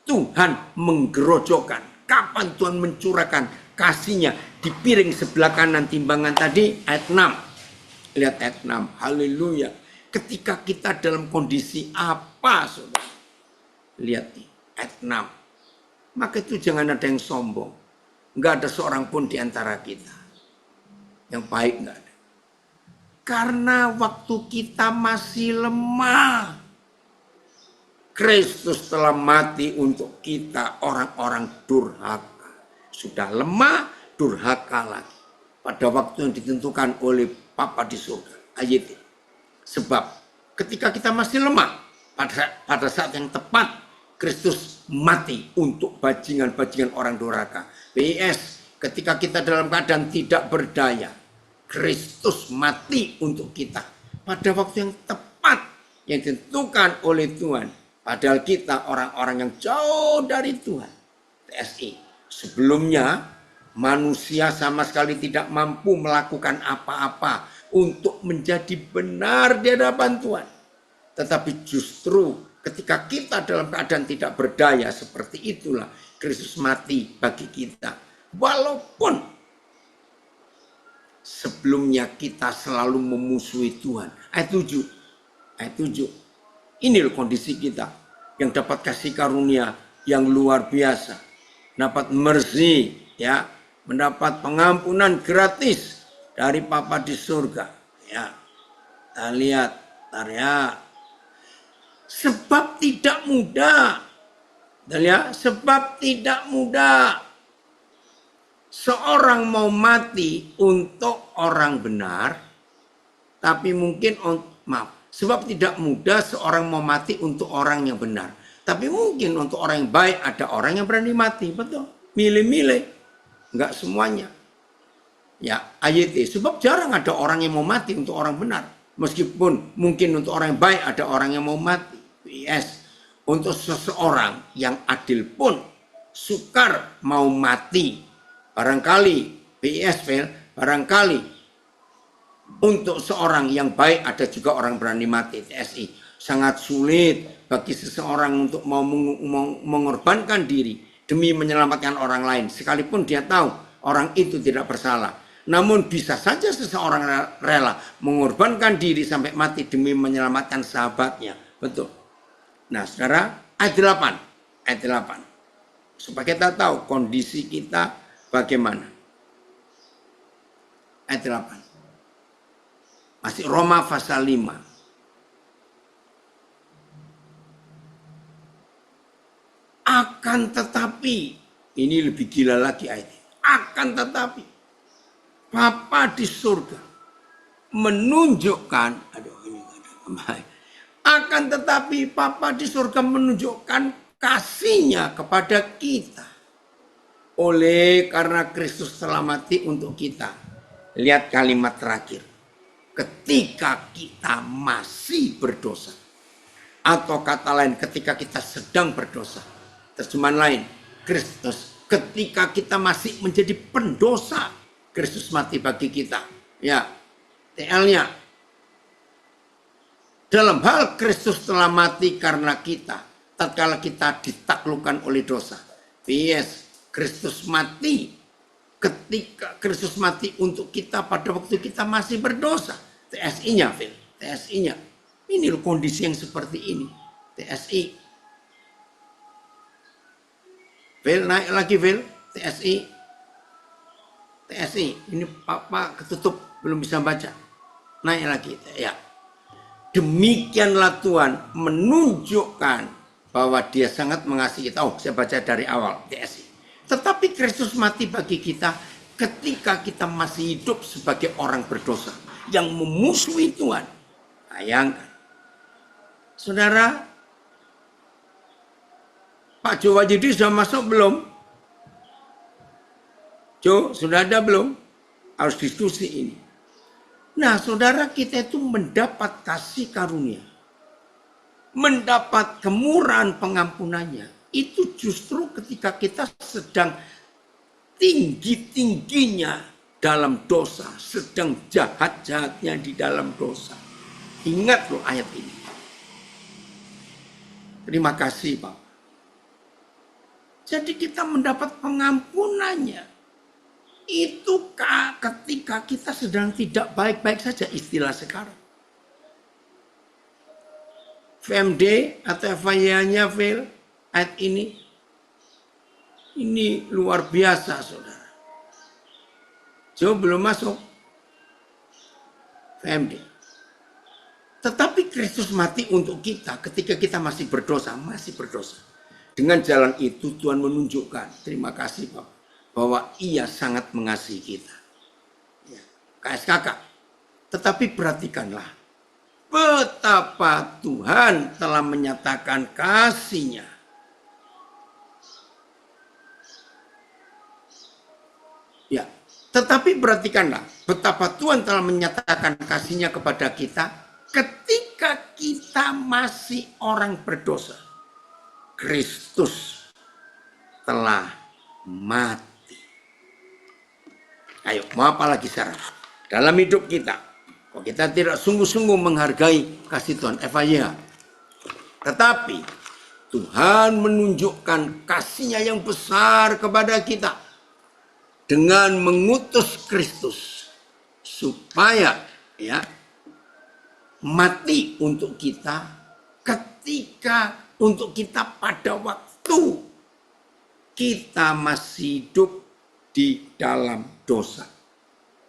Tuhan menggerojokkan? Kapan Tuhan mencurahkan kasih-Nya di piring sebelah kanan timbangan tadi? Ayat 6. Lihat ayat 6. Haleluya. Ketika kita dalam kondisi apa, saudara? Lihat nih, ayat 6. Maka itu jangan ada yang sombong. Enggak ada seorang pun di antara kita yang baik, enggak ada. Karena waktu kita masih lemah, Kristus telah mati untuk kita orang-orang durhaka. Sudah lemah, durhaka lagi. Pada waktu yang ditentukan oleh Bapa di surga. Ayat ini. Sebab ketika kita masih lemah, pada saat yang tepat, Kristus mati untuk bajingan-bajingan orang durhaka. PS, ketika kita dalam keadaan tidak berdaya, Kristus mati untuk kita. Pada waktu yang tepat, yang ditentukan oleh Tuhan. Padahal kita orang-orang yang jauh dari Tuhan. TSI. Sebelumnya, manusia sama sekali tidak mampu melakukan apa-apa untuk menjadi benar di hadapan Tuhan. Tetapi justru ketika kita dalam keadaan tidak berdaya seperti itulah Kristus mati bagi kita. Walaupun sebelumnya kita selalu memusuhi Tuhan. Ayat 7. Ayat 7. Ini loh kondisi kita yang dapat kasih karunia yang luar biasa. Dapat mercy, ya, mendapat pengampunan gratis dari Bapa di surga. Ya. Kita lihat, ya. Sebab tidak mudah. Ya, sebab tidak mudah. Seorang mau mati untuk orang benar, tapi mungkin, sebab tidak mudah seorang mau mati untuk orang yang benar. Tapi mungkin untuk orang yang baik ada orang yang berani mati. Betul. Milih-milih. Enggak semuanya. Ya, ayat ini. Sebab jarang ada orang yang mau mati untuk orang benar. Meskipun mungkin untuk orang yang baik ada orang yang mau mati. Yes, untuk seseorang yang adil pun sukar mau mati. Barangkali, barangkali untuk seorang yang baik ada juga orang berani mati. TSI. Sangat sulit bagi seseorang untuk mau mengorbankan diri demi menyelamatkan orang lain. Sekalipun dia tahu orang itu tidak bersalah. Namun bisa saja seseorang rela mengorbankan diri sampai mati demi menyelamatkan sahabatnya. Betul. Nah, saudara, ayat 8. Ayat 8. Supaya kita tahu kondisi kita bagaimana. Ayat 8. Masih Roma pasal 5. Akan tetapi, ini lebih gila lagi ayat ini. Akan tetapi, Bapa di surga menunjukkan, akan tetapi Bapa di surga menunjukkan kasih-Nya kepada kita. Oleh karena Kristus telah mati untuk kita. Lihat kalimat terakhir. Ketika kita masih berdosa. Atau kata lain, ketika kita sedang berdosa. Terjemahan lain, Kristus ketika kita masih menjadi pendosa, Kristus mati bagi kita. Ya, TL-nya. Dalam hal Kristus telah mati karena kita, tatkala kita ditaklukkan oleh dosa. Yes, Kristus mati ketika Kristus mati untuk kita pada waktu kita masih berdosa. TSI-nya, Phil. TSI-nya. Ini loh kondisi yang seperti ini. TSI. Phil, naik lagi, Phil. TSI. TSI. Ini Pak ketutup, belum bisa baca. Naik lagi. Ya. Demikianlah Tuhan menunjukkan bahwa dia sangat mengasihi kita. Oh, saya baca dari awal. TSI. Tetapi Kristus mati bagi kita ketika kita masih hidup sebagai orang berdosa yang memusuhi Tuhan. Bayangkan. Saudara, Pak Jo Wahyudi sudah masuk belum? Jo, sudah ada belum? Harus diskusi ini. Nah, saudara, kita itu mendapat kasih karunia. Mendapat kemurahan pengampunannya. Itu justru ketika kita sedang tinggi-tingginya dalam dosa. Sedang jahat-jahatnya di dalam dosa. Ingat loh ayat ini. Terima kasih, Pak. Jadi kita mendapat pengampunannya. Itu ketika kita sedang tidak baik-baik saja, istilah sekarang. VMD atau FIA-nya Phil, ayat ini luar biasa, saudara. Jo belum masuk. VMD. Tetapi Kristus mati untuk kita ketika kita masih berdosa. Dengan jalan itu Tuhan menunjukkan, terima kasih Bapak, bahwa ia sangat mengasihi kita. Ya, KSKK. Tetapi perhatikanlah betapa Tuhan telah menyatakan kasih-Nya. Ya, tetapi perhatikanlah betapa Tuhan telah menyatakan kasih-Nya kepada kita ketika kita masih orang berdosa. Kristus telah mati. Ayo, mau apa lagi sekarang? Dalam hidup kita, kok kita tidak sungguh-sungguh menghargai kasih Tuhan, FIA. Tetapi Tuhan menunjukkan kasih-Nya yang besar kepada kita dengan mengutus Kristus supaya ya mati untuk kita ketika untuk kita pada waktu kita masih hidup di dalam dosa.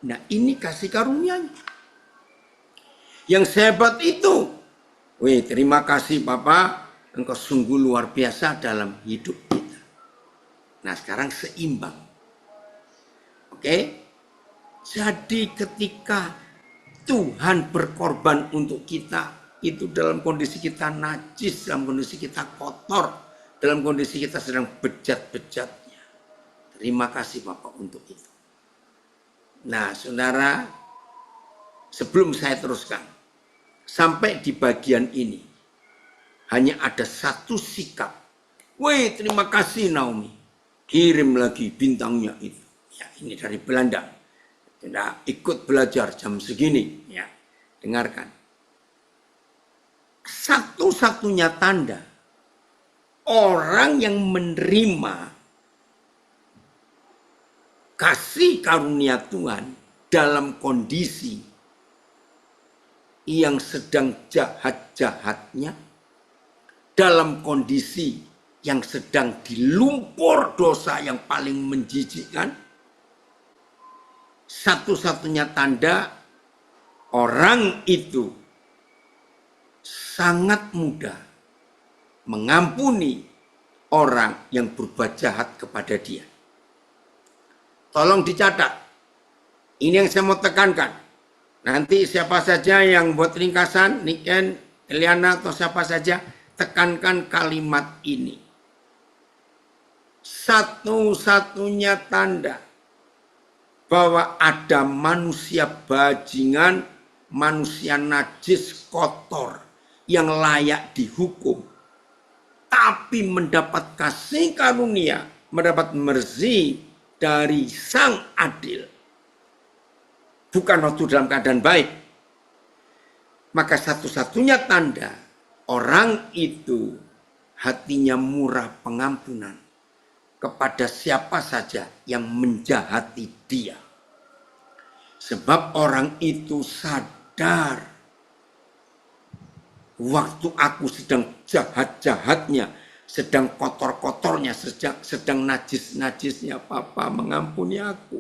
Nah, ini kasih karunia-Nya. Yang sehebat itu. Wih, terima kasih Bapak. Engkau sungguh luar biasa dalam hidup kita. Nah, sekarang seimbang. Oke? Jadi ketika Tuhan berkorban untuk kita, itu dalam kondisi kita najis, dalam kondisi kita kotor, dalam kondisi kita sedang bejat-bejatnya. Terima kasih Bapak untuk itu. Nah, saudara, sebelum saya teruskan, sampai di bagian ini, hanya ada satu sikap. Wih, terima kasih Naomi. Kirim lagi bintangnya itu. Ya, ini dari Belanda. Sudah ikut belajar jam segini. Ya, dengarkan. Satu-satunya tanda orang yang menerima kasih karunia Tuhan dalam kondisi yang sedang jahat-jahatnya, dalam kondisi yang sedang dilumpur dosa yang paling menjijikkan, satu-satunya tanda orang itu sangat mudah mengampuni orang yang berbuat jahat kepada dia. Tolong dicatat. Ini yang saya mau tekankan. Nanti siapa saja yang buat ringkasan, Niken, Eliana atau siapa saja, tekankan kalimat ini. Satu-satunya tanda bahwa ada manusia bajingan, manusia najis, kotor, yang layak dihukum, tapi mendapat kasih karunia, mendapat mercy dari Sang Adil. Bukan waktu dalam keadaan baik. Maka satu-satunya tanda orang itu hatinya murah pengampunan kepada siapa saja yang menjahati dia. Sebab orang itu sadar waktu aku sedang jahat-jahatnya, sedang kotor-kotornya, sedang najis-najisnya, Papa mengampuni aku.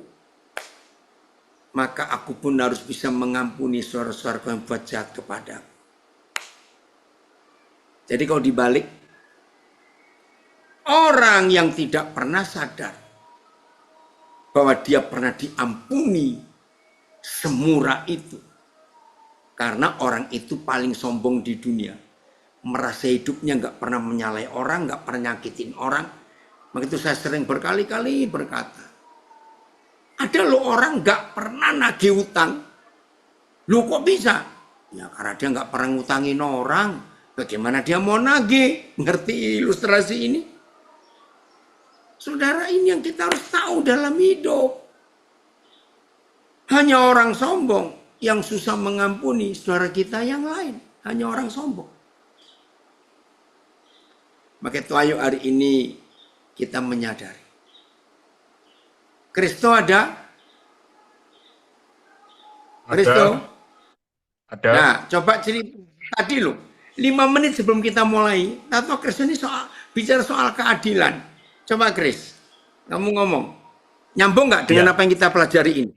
Maka aku pun harus bisa mengampuni saudara-saudaraku yang buat jahat kepada aku. Jadi kalau dibalik, orang yang tidak pernah sadar bahwa dia pernah diampuni semurah itu. Karena orang itu paling sombong di dunia. Merasa hidupnya nggak pernah menyalai orang, nggak pernah nyakitin orang. Maka itu saya sering berkali-kali berkata, ada loh orang nggak pernah nagih utang. Loh kok bisa? Ya karena dia nggak pernah ngutangin orang. Bagaimana dia mau nagih? Ngerti ilustrasi ini? Saudara, ini yang kita harus tahu dalam hidup. Hanya orang sombong yang susah mengampuni saudara kita yang lain. Hanya orang sombong. Maka itu ayo hari ini kita menyadari. Kristo ada? Kristo? Ada. Nah, coba cerita tadi loh. 5 menit sebelum kita mulai, atau Kristo ini bicara soal keadilan. Coba Kris, kamu ngomong. Nyambung nggak dengan apa yang kita pelajari ini?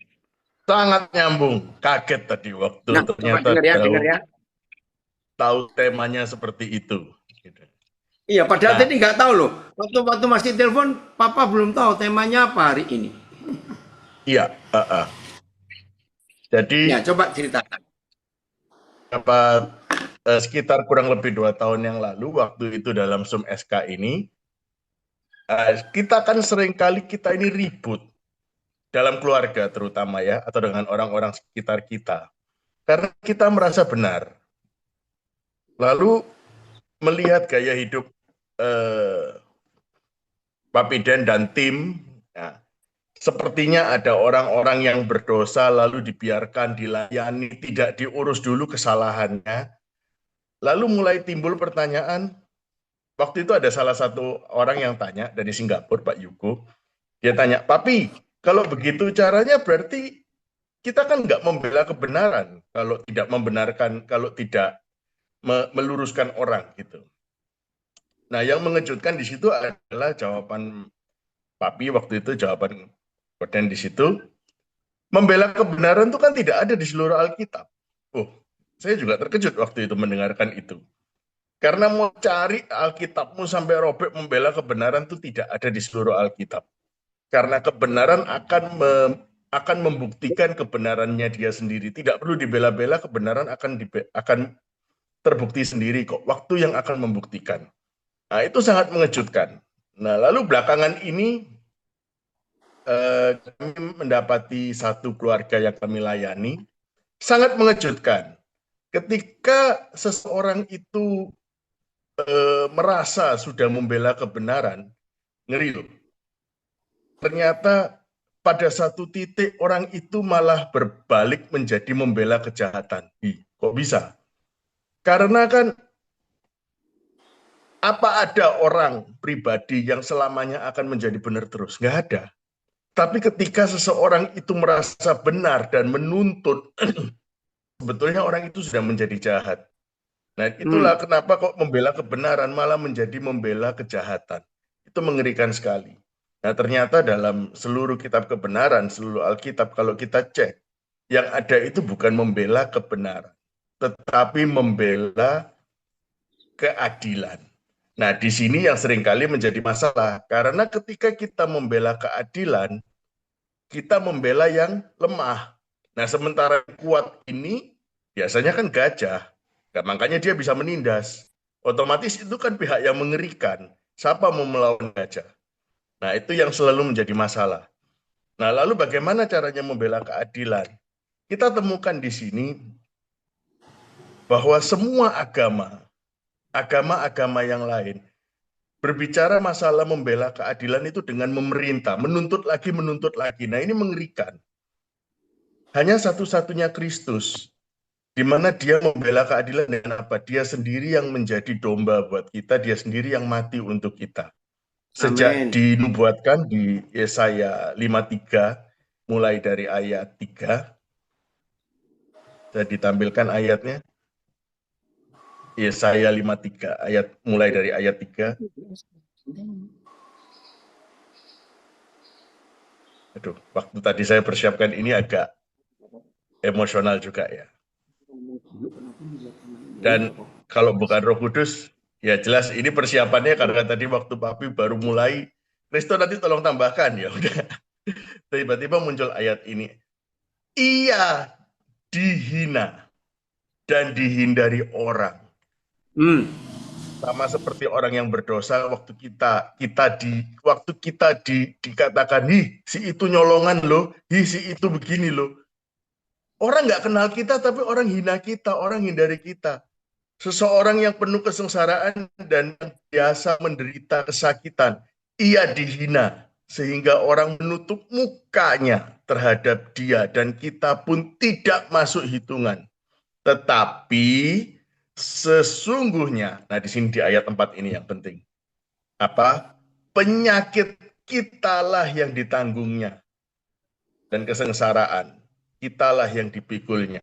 Sangat nyambung. Kaget tadi waktu ternyata dengar ya. Tahu temanya seperti itu. Iya, padahal tadi nggak tahu loh. Waktu masih telepon, Papa belum tahu temanya apa hari ini. Iya. Jadi. Ya, coba ceritakan. Sekitar kurang lebih 2 tahun yang lalu, waktu itu dalam Zoom SK ini, kita kan seringkali kita ini ribut dalam keluarga terutama ya, atau dengan orang-orang sekitar kita. Karena kita merasa benar. Lalu melihat gaya hidup Pak Piden dan tim, ya, sepertinya ada orang-orang yang berdosa lalu dibiarkan, dilayani, tidak diurus dulu kesalahannya. Lalu mulai timbul pertanyaan, waktu itu ada salah satu orang yang tanya dari Singapura, Pak Yugo, dia tanya, Papi, kalau begitu caranya berarti kita kan nggak membela kebenaran kalau tidak membenarkan, kalau tidak meluruskan orang gitu. Nah, yang mengejutkan di situ adalah jawaban Papi waktu itu, jawaban Koden di situ, membela kebenaran itu kan tidak ada di seluruh Alkitab. Oh, saya juga terkejut waktu itu mendengarkan itu. Karena mau cari Alkitabmu sampai robek membela kebenaran itu tidak ada di seluruh Alkitab. Karena kebenaran akan membuktikan kebenarannya dia sendiri. Tidak perlu dibela-bela, kebenaran akan terbukti sendiri kok. Waktu yang akan membuktikan. Nah, itu sangat mengejutkan. Nah, lalu belakangan ini kami mendapati satu keluarga yang kami layani. Sangat mengejutkan. Ketika seseorang itu merasa sudah membela kebenaran, ngeri loh. Ternyata pada satu titik orang itu malah berbalik menjadi membela kejahatan. Kok bisa? Karena kan apa ada orang pribadi yang selamanya akan menjadi benar terus? Nggak ada. Tapi ketika seseorang itu merasa benar dan menuntut, sebetulnya orang itu sudah menjadi jahat. Nah, itulah kenapa kok membela kebenaran malah menjadi membela kejahatan. Itu mengerikan sekali. Nah, ternyata dalam seluruh kitab kebenaran, seluruh Alkitab, kalau kita cek, yang ada itu bukan membela kebenaran, tetapi membela keadilan. Nah, di sini yang seringkali menjadi masalah, karena ketika kita membela keadilan, kita membela yang lemah. Nah, sementara kuat ini biasanya kan gajah. Nah, makanya dia bisa menindas. Otomatis itu kan pihak yang mengerikan. Siapa mau melawan gajah? Nah, itu yang selalu menjadi masalah. Nah, lalu bagaimana caranya membela keadilan? Kita temukan di sini bahwa semua agama-agama yang lain, berbicara masalah membela keadilan itu dengan memerintah, menuntut lagi, menuntut lagi. Nah, ini mengerikan. Hanya satu-satunya Kristus di mana dia membela keadilan dengan apa? Dia sendiri yang menjadi domba buat kita, dia sendiri yang mati untuk kita. Sejak Amin. dinubuatkan di Yesaya 53, mulai dari ayat 3, saya ditampilkan ayatnya, Yesaya 53, mulai dari ayat 3. Aduh, waktu tadi saya persiapkan ini agak emosional juga ya. Dan kalau bukan Roh Kudus, ya jelas ini persiapannya karena tadi waktu Papi baru mulai, Kristo nanti tolong tambahkan ya udah. Tiba-tiba muncul ayat ini. Ia dihina dan dihindari orang. Hmm. Sama seperti orang yang berdosa waktu kita dikatakan, "Hi, si itu nyolongan loh, hi si itu begini loh." Orang nggak kenal kita tapi orang hina kita, orang hindari kita. Seseorang yang penuh kesengsaraan dan biasa menderita kesakitan, ia dihina sehingga orang menutup mukanya terhadap dia dan kita pun tidak masuk hitungan. Tetapi sesungguhnya, nah di sini di ayat 4 ini yang penting. Apa? Penyakit kitalah yang ditanggungnya dan kesengsaraan kitalah yang dipikulnya.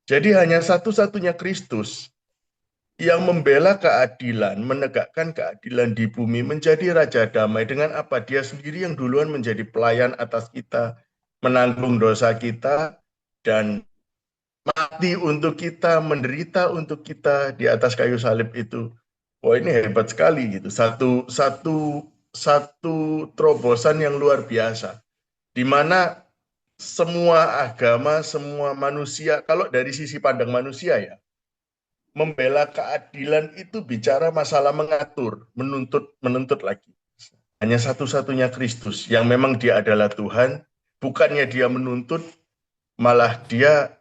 Jadi hanya satu-satunya Kristus yang membela keadilan, menegakkan keadilan di bumi, menjadi Raja Damai dengan apa? Dia sendiri yang duluan menjadi pelayan atas kita, menanggung dosa kita, dan mati untuk kita, menderita untuk kita di atas kayu salib itu. Wah, ini hebat sekali gitu. Satu terobosan yang luar biasa. Di mana semua agama, semua manusia, kalau dari sisi pandang manusia ya, membela keadilan itu bicara masalah mengatur, menuntut lagi. Hanya satu-satunya Kristus yang memang dia adalah Tuhan, bukannya dia menuntut, malah dia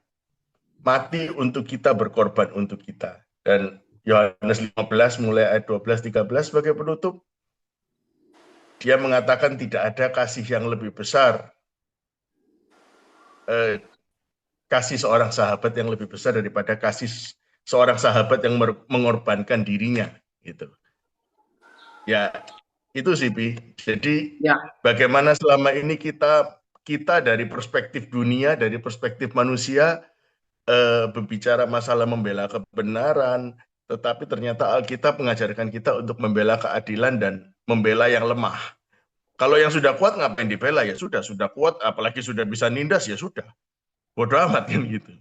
mati untuk kita, berkorban untuk kita. Dan Yohanes 15 mulai ayat 12-13 sebagai penutup, dia mengatakan tidak ada kasih yang lebih besar, kasih seorang sahabat yang lebih besar daripada kasih seorang sahabat yang mengorbankan dirinya. Gitu. Ya, itu sih, Pi. Jadi Ya. bagaimana selama ini kita dari perspektif dunia, dari perspektif manusia, berbicara masalah membela kebenaran, tetapi ternyata Alkitab mengajarkan kita untuk membela keadilan dan membela yang lemah. Kalau yang sudah kuat ngapain dibela? Ya sudah kuat, apalagi sudah bisa nindas, ya sudah. Bodoh amat kan gitu.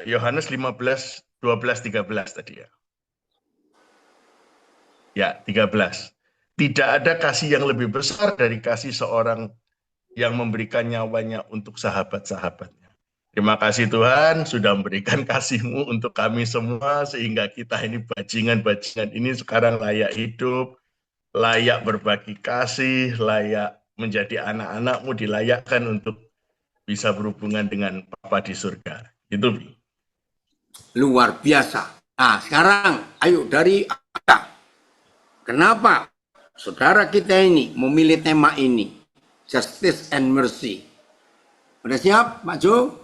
Yohanes 15, 12, 13 tadi ya. Ya, 13. Tidak ada kasih yang lebih besar dari kasih seorang yang memberikan nyawanya untuk sahabat-sahabatnya. Terima kasih Tuhan sudah memberikan kasih-Mu untuk kami semua sehingga kita ini bajingan-bajingan ini sekarang layak hidup, layak berbagi kasih, layak menjadi anak-anak-Mu, dilayakkan untuk bisa berhubungan dengan Bapa di surga. Itu, Bi. Luar biasa. Nah, sekarang ayo dari Aka. Kenapa saudara kita ini memilih tema ini? Justice and Mercy. Udah siap, Pak Jo?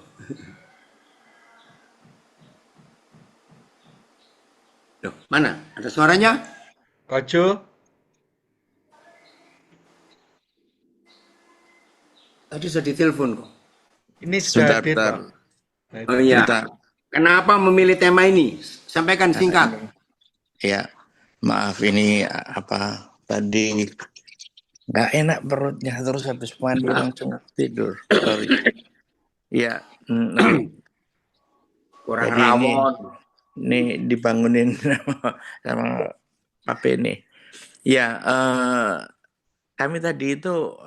Loh, mana? Ada suaranya? Pak Jo, Tadi sudah ditelepon kok. ini sudah Sebentar, hadir, bentar. Pak. Nah, Oh iya. Sebentar. Kenapa memilih tema ini? Sampaikan singkat. Ya, maaf ini apa tadi nggak enak perutnya terus habis mandi langsung tidur. Sorry. Ya, Kurang jadi rawon. ini dibangunin sama Pape ini. Ya, kami tadi itu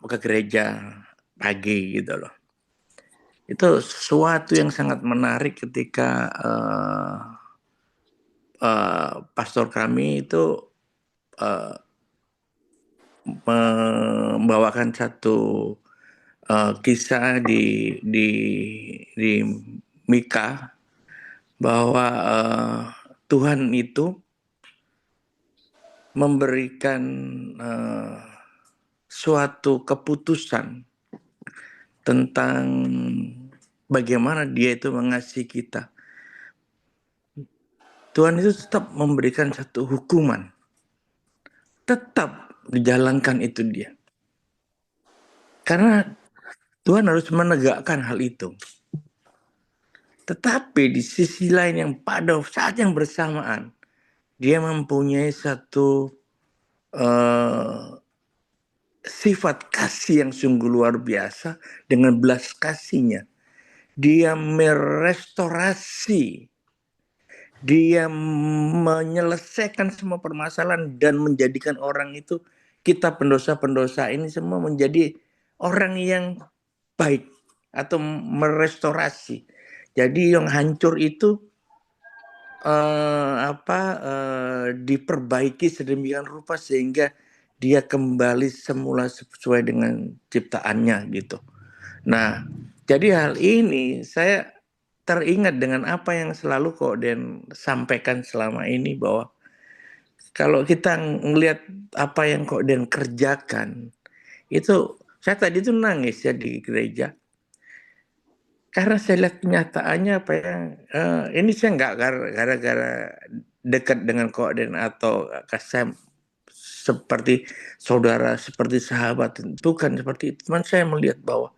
ke gereja pagi gitu loh. Itu sesuatu yang sangat menarik ketika pastor kami itu membawakan satu kisah di Mika bahwa Tuhan itu memberikan suatu keputusan tentang bagaimana dia itu mengasihi kita. Tuhan itu tetap memberikan satu hukuman. Tetap dijalankan itu dia. Karena Tuhan harus menegakkan hal itu. Tetapi di sisi lain yang pada saat yang bersamaan, dia mempunyai satu sifat kasih yang sungguh luar biasa dengan belas kasihnya. Dia merestorasi, dia menyelesaikan semua permasalahan dan menjadikan orang itu, kita pendosa-pendosa ini semua menjadi orang yang baik atau merestorasi. Jadi yang hancur itu diperbaiki sedemikian rupa sehingga dia kembali semula sesuai dengan ciptaannya gitu. Nah, jadi hal ini saya teringat dengan apa yang selalu Kok Den sampaikan selama ini, bahwa kalau kita ngelihat apa yang Kok Den kerjakan, itu saya tadi itu nangis ya di gereja. Karena saya lihat kenyataannya apa ya, ini saya nggak gara-gara dekat dengan Kok Den atau saya seperti saudara, seperti sahabat, bukan seperti itu. Cuman saya melihat bahwa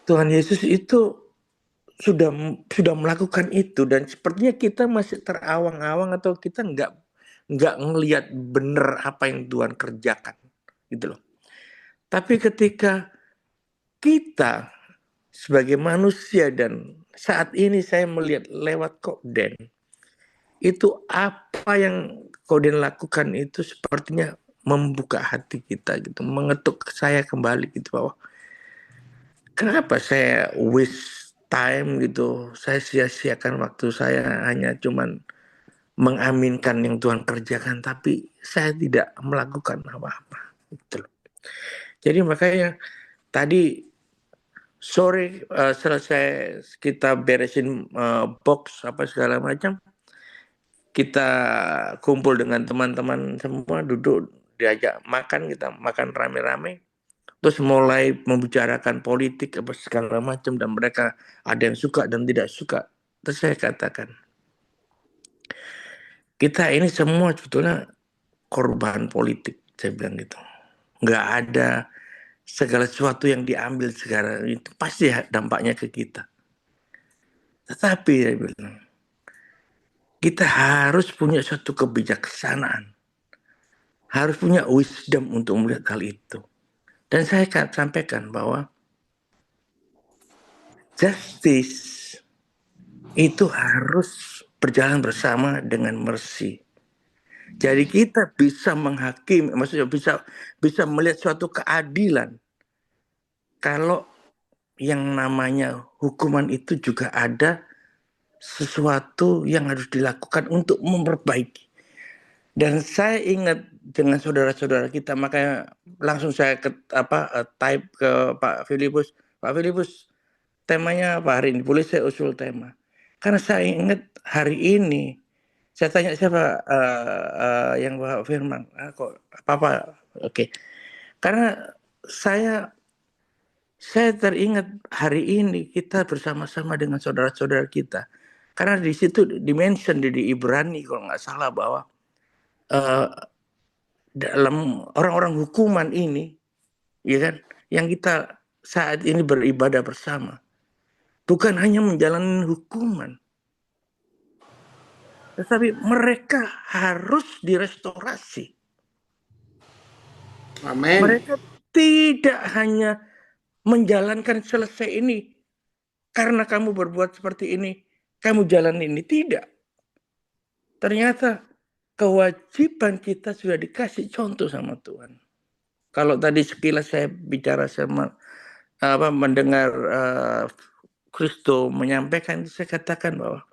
Tuhan Yesus itu sudah melakukan itu, dan sepertinya kita masih terawang-awang atau kita nggak ngelihat benar apa yang Tuhan kerjakan gitu loh. Tapi ketika kita sebagai manusia, dan saat ini saya melihat lewat Kok Den, itu apa yang Kok Den lakukan itu sepertinya membuka hati kita gitu, mengetuk saya kembali gitu, bahwa kenapa saya waste time gitu, saya sia-siakan waktu saya hanya cuman mengaminkan yang Tuhan kerjakan, tapi saya tidak melakukan apa-apa gitu loh. Jadi makanya tadi sore selesai kita beresin box apa segala macam, kita kumpul dengan teman-teman semua, duduk diajak makan, kita makan rame-rame, terus mulai membicarakan politik apa segala macam, dan mereka ada yang suka dan tidak suka. Terus saya katakan, kita ini semua sebetulnya korban politik, saya bilang gitu. Nggak ada segala sesuatu yang diambil sekarang itu pasti dampaknya ke kita. Tetapi saya bilang, kita harus punya suatu kebijaksanaan, harus punya wisdom untuk melihat hal itu. Dan saya akan sampaikan bahwa justice itu harus berjalan bersama dengan mercy. Jadi kita bisa menghakimi, maksudnya bisa melihat suatu keadilan kalau yang namanya hukuman itu juga ada sesuatu yang harus dilakukan untuk memperbaiki. Dan saya ingat dengan saudara-saudara kita, makanya langsung saya type ke Pak Filipus. Pak Filipus, temanya apa hari ini? Boleh saya usul tema? Karena saya ingat hari ini, saya tanya siapa yang Pak Firman. Kok apa? Oke. Karena saya teringat hari ini kita bersama-sama dengan saudara-saudara kita. Karena di situ dimention di Ibrani kalau nggak salah, bahwa dalam orang-orang hukuman ini, ya kan, yang kita saat ini beribadah bersama, bukan hanya menjalani hukuman, tetapi mereka harus direstorasi. Amin. Mereka tidak hanya menjalankan selesai ini, karena kamu berbuat seperti ini, kamu jalan ini. Tidak. Ternyata kewajiban kita sudah dikasih contoh sama Tuhan. Kalau tadi sekilas saya bicara sama mendengar Kristo menyampaikan, saya katakan bahwa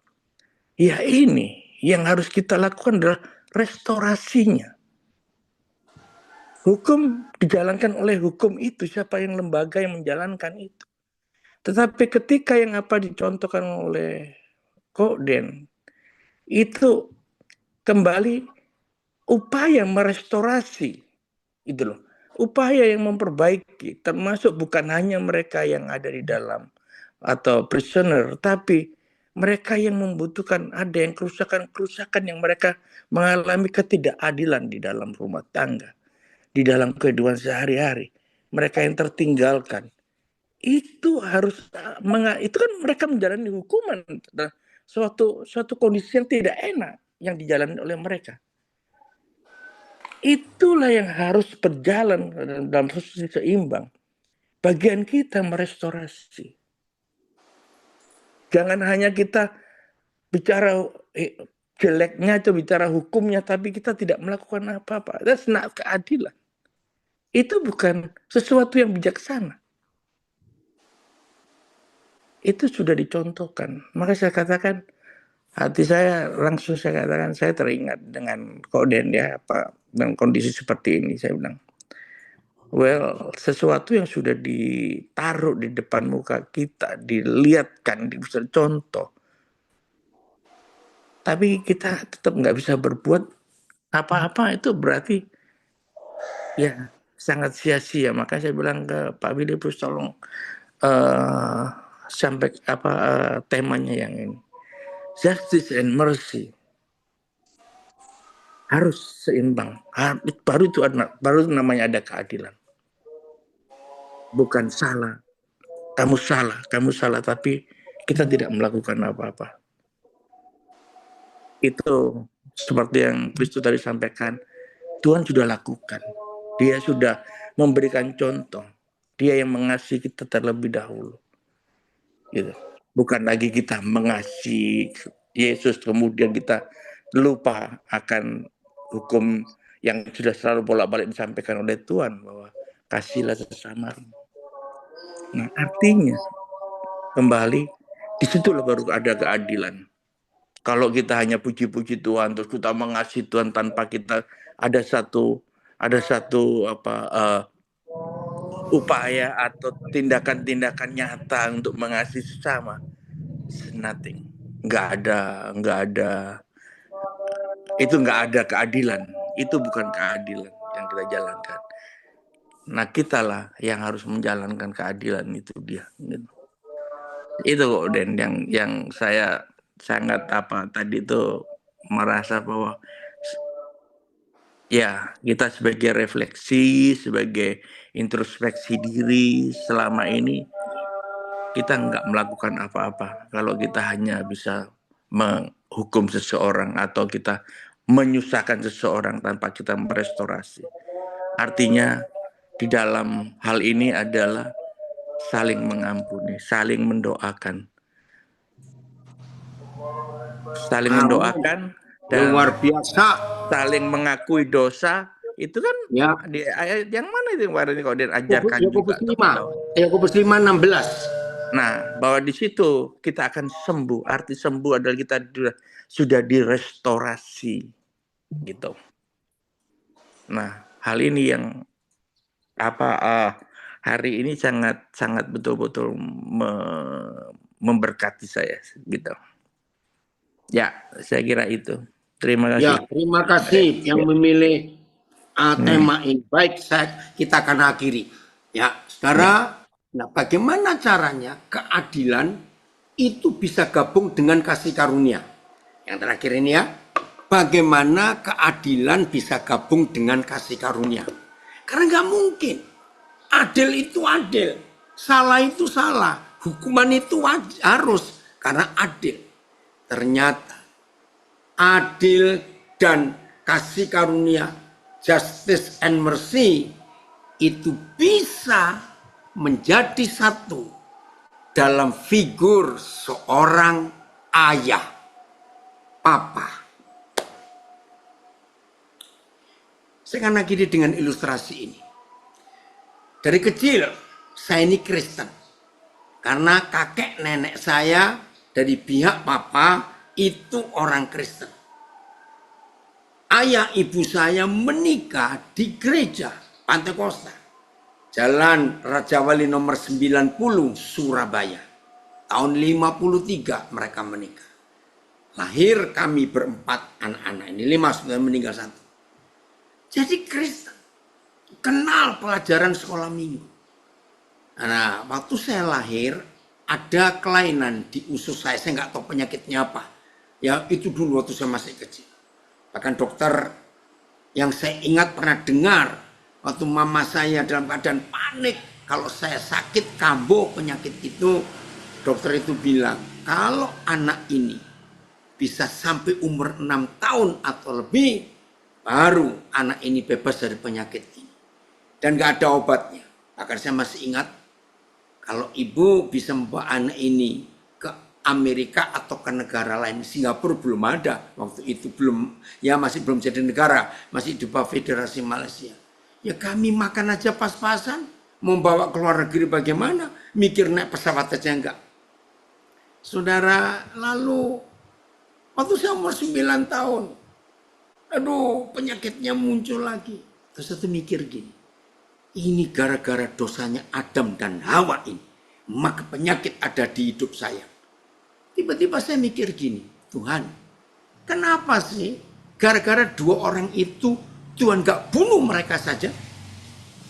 ya ini yang harus kita lakukan adalah restorasinya. Hukum dijalankan oleh hukum itu, siapa yang lembaga yang menjalankan itu. Tetapi ketika yang apa dicontohkan oleh Kok Den, itu kembali upaya merestorasi itu loh. upaya yang memperbaiki, termasuk bukan hanya mereka yang ada di dalam atau prisoner, tapi mereka yang membutuhkan, ada yang kerusakan-kerusakan yang mereka mengalami ketidakadilan di dalam rumah tangga, di dalam kehidupan sehari-hari. Mereka yang tertinggalkan, itu harus itu kan mereka menjalani hukuman, suatu kondisi yang tidak enak yang dijalani oleh mereka. Itulah yang harus berjalan dalam posisi seimbang. Bagian kita merestorasi. Jangan hanya kita bicara jeleknya atau bicara hukumnya, tapi kita tidak melakukan apa-apa. That's not keadilan. Itu bukan sesuatu yang bijaksana. Itu sudah dicontohkan. Maka saya katakan, hati saya langsung saya katakan, saya teringat dengan Koden ya, dengan kondisi seperti ini. Saya bilang, well, sesuatu yang sudah ditaruh di depan muka kita, dilihatkan, bisa contoh, tapi kita tetap nggak bisa berbuat apa-apa, itu berarti ya sangat sia-sia. Maka saya bilang ke Pak Billy, tolong sampai temanya yang ini, justice and mercy harus seimbang. Baru namanya ada keadilan. Bukan kamu salah, tapi kita tidak melakukan apa-apa. Itu seperti yang Kristus tadi sampaikan, Tuhan sudah lakukan. Dia sudah memberikan contoh. Dia yang mengasihi kita terlebih dahulu. Gitu. Bukan lagi kita mengasihi Yesus, kemudian kita lupa akan hukum yang sudah selalu bolak-balik disampaikan oleh Tuhan, bahwa kasihlah sesamamu. Nah, artinya kembali disitulah baru ada keadilan. Kalau kita hanya puji-puji Tuhan, terus kita mengasihi Tuhan tanpa kita ada satu upaya atau tindakan-tindakan nyata untuk mengasihi sesama, nothing. Nggak ada. Itu nggak ada keadilan. Itu bukan keadilan yang kita jalankan. Nah, kitalah yang harus menjalankan keadilan, itu dia. Gitu. Itu kok, Den, yang saya sangat tadi itu merasa bahwa ya kita sebagai refleksi, sebagai introspeksi diri, selama ini kita nggak melakukan apa-apa. Kalau kita hanya bisa menghukum seseorang atau kita menyusahkan seseorang tanpa kita merestorasi. Artinya di dalam hal ini adalah saling mengampuni, saling mendoakan. Saling mendoakan dan luar biasa, saling mengakui dosa. Itu kan ya. di ayat yang mana itu kemarin kalau dia ajarkan juga. Yakobus 5:16. Nah, bahwa di situ kita akan sembuh. Arti sembuh adalah kita sudah direstorasi, gitu. Nah, hal ini yang hari ini sangat betul-betul memberkati saya, gitu. Ya, saya kira itu. Terima kasih. Ya, terima kasih yang memilih tema ini. Baik, kita akan akhiri. Ya, saudara. Nah, bagaimana caranya keadilan itu bisa gabung dengan kasih karunia? Yang terakhir ini ya, bagaimana keadilan bisa gabung dengan kasih karunia? Karena nggak mungkin. Adil itu adil, salah itu salah, hukuman itu harus karena adil. Ternyata adil dan kasih karunia, justice and mercy, itu bisa menjadi satu dalam figur seorang ayah, papa. Saya akan akhiri dengan ilustrasi ini. Dari kecil saya ini Kristen, karena kakek nenek saya dari pihak papa itu orang Kristen. Ayah ibu saya menikah di gereja Pantekosta, Jalan Raja Wali nomor 90 Surabaya. Tahun 53 mereka menikah. Lahir kami berempat anak-anak. Ini 5 sudah meninggal 1. Jadi Kristen. kenal pelajaran sekolah minggu. Nah, waktu saya lahir, ada kelainan di usus saya nggak tahu penyakitnya apa. Ya itu dulu waktu saya masih kecil. Bahkan dokter yang saya ingat pernah dengar, waktu mama saya dalam keadaan panik, kalau saya sakit kambuh penyakit itu, dokter itu bilang, kalau anak ini bisa sampai umur 6 tahun atau lebih, baru anak ini bebas dari penyakit ini. Dan gak ada obatnya. Bahkan saya masih ingat, kalau ibu bisa membawa anak ini ke Amerika atau ke negara lain, Singapura belum ada waktu itu, masih belum jadi negara, masih di bawah Federasi Malaysia. Ya kami makan aja pas-pasan, mau bawa ke luar negeri bagaimana? Mikir naik pesawat aja enggak. Saudara, lalu waktu saya umur 9 tahun, aduh penyakitnya muncul lagi. Terus saya mikir gini, ini gara-gara dosanya Adam dan Hawa ini, maka penyakit ada di hidup saya. Tiba-tiba saya mikir gini, Tuhan, kenapa sih gara-gara 2 orang itu Tuhan gak bunuh mereka saja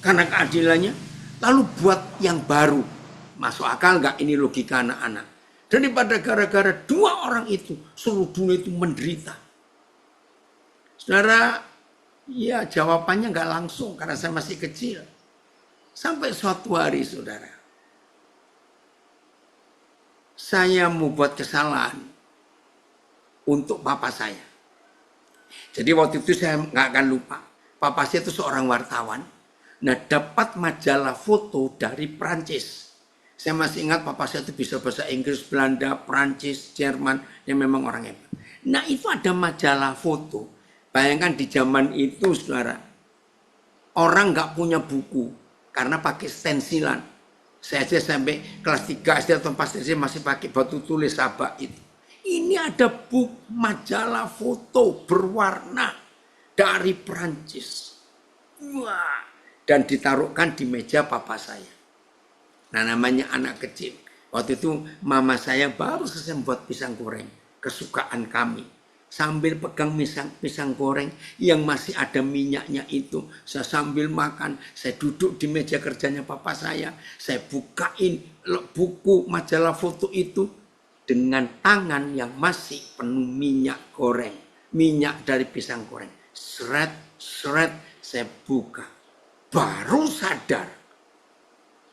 karena keadilannya, lalu buat yang baru. Masuk akal gak ini logika anak-anak? Daripada gara-gara 2 orang itu seluruh dunia itu menderita. Saudara, ya jawabannya gak langsung karena saya masih kecil. Sampai suatu hari, saudara, saya mau buat kesalahan untuk papa saya. Jadi waktu itu saya nggak akan lupa. Papa saya itu seorang wartawan. Nah, dapat majalah foto dari Prancis. Saya masih ingat papa saya itu bisa bahasa Inggris, Belanda, Prancis, Jerman. Yang memang orang hebat. Nah, itu ada majalah foto. Bayangkan di zaman itu, saudara, orang nggak punya buku karena pakai stensilan. Saya aja sampai kelas 3 SD atau 4 SD masih pakai batu tulis sabak itu. Ini ada buku majalah foto berwarna dari Prancis. Wah, dan ditaruhkan di meja papa saya. Nah, namanya anak kecil. Waktu itu mama saya baru selesai membuat pisang goreng kesukaan kami. Sambil pegang pisang goreng yang masih ada minyaknya itu, saya sambil makan, saya duduk di meja kerjanya papa saya bukain buku majalah foto itu dengan tangan yang masih penuh minyak goreng, minyak dari pisang goreng. Seret, saya buka, baru sadar.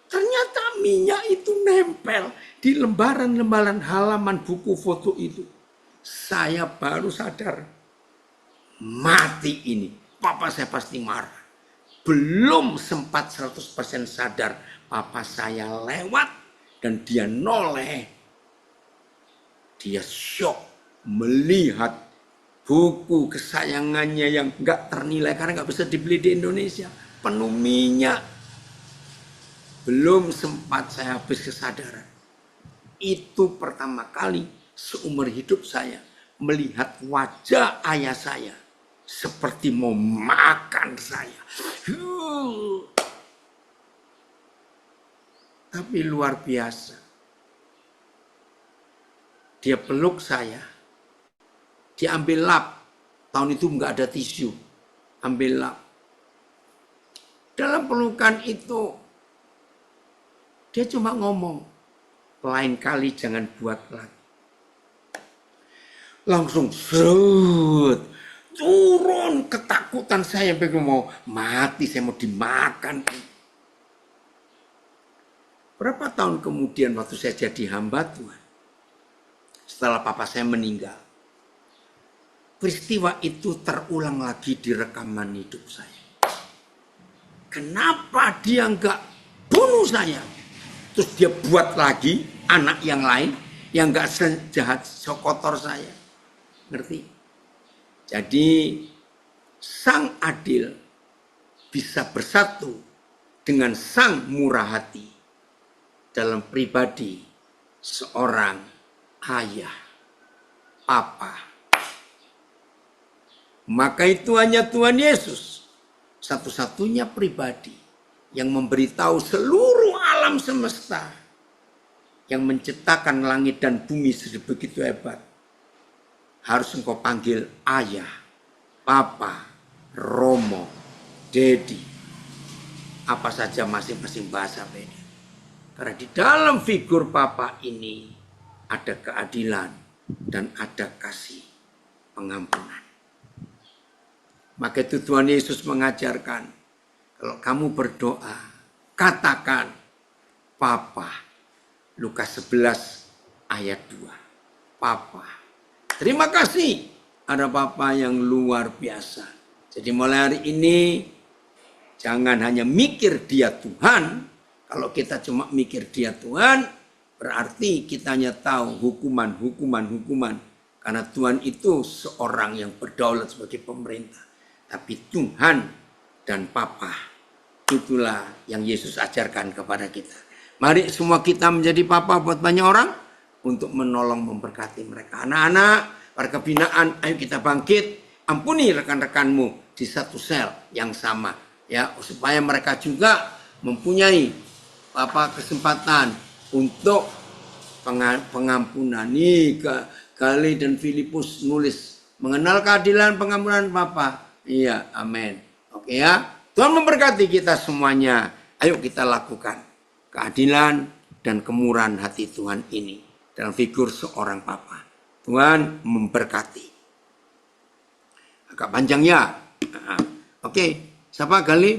Ternyata minyak itu nempel di lembaran-lembaran halaman buku foto itu. Saya baru sadar, mati ini. Papa saya pasti marah. Belum sempat 100% sadar, papa saya lewat dan dia noleh. Dia syok melihat buku kesayangannya yang gak ternilai karena gak bisa dibeli di Indonesia. Penuh minyak. Belum sempat saya habis kesadaran. Itu pertama kali seumur hidup saya melihat wajah ayah saya seperti mau makan saya. Tapi luar biasa. Dia peluk saya. Dia ambil lap. Tahun itu nggak ada tisu. Ambil lap. Dalam pelukan itu dia cuma ngomong, lain kali jangan buat lagi. Langsung serut, turun ketakutan saya sampai mau mati, saya mau dimakan. Berapa tahun kemudian waktu saya jadi hamba Tuhan, setelah papa saya meninggal, peristiwa itu terulang lagi di rekaman hidup saya. Kenapa dia enggak bunuh saya? Terus dia buat lagi anak yang lain yang enggak sejahat, sekotor saya. Ngerti? Jadi sang adil bisa bersatu dengan sang murah hati dalam pribadi seorang ayah, papa. Maka itu hanya Tuhan Yesus, satu-satunya pribadi yang memberitahu seluruh alam semesta, yang menciptakan langit dan bumi sebegitu hebat. Harus engkau panggil ayah, papa, romo, dedi. apa saja masing-masing bahasa beda. Karena di dalam figur Papa ini ada keadilan dan ada kasih pengampunan. Maka itu Tuhan Yesus mengajarkan, kalau kamu berdoa, katakan Papa. Lukas 11 ayat 2. Papa. Terima kasih, ada Papa yang luar biasa. Jadi mulai hari ini, jangan hanya mikir dia Tuhan. Kalau kita cuma mikir dia Tuhan, berarti kita hanya tahu hukuman. Karena Tuhan itu seorang yang berdaulat sebagai pemerintah. Tapi Tuhan dan Papa, itulah yang Yesus ajarkan kepada kita. Mari semua kita menjadi Papa buat banyak orang, untuk menolong memberkati mereka. Anak-anak, para kebinaan, ayo kita bangkit, ampuni rekan-rekanmu di satu sel yang sama. Ya, supaya mereka juga mempunyai kesempatan untuk pengampunan. Nih, Gali dan Filipus nulis, mengenal keadilan pengampunan Bapa. Iya, amin. Oke ya, Tuhan memberkati kita semuanya. Ayo kita lakukan keadilan dan kemurahan hati Tuhan ini dalam figur seorang Papa. Tuhan memberkati. Agak panjang ya. Oke, siapa Gali?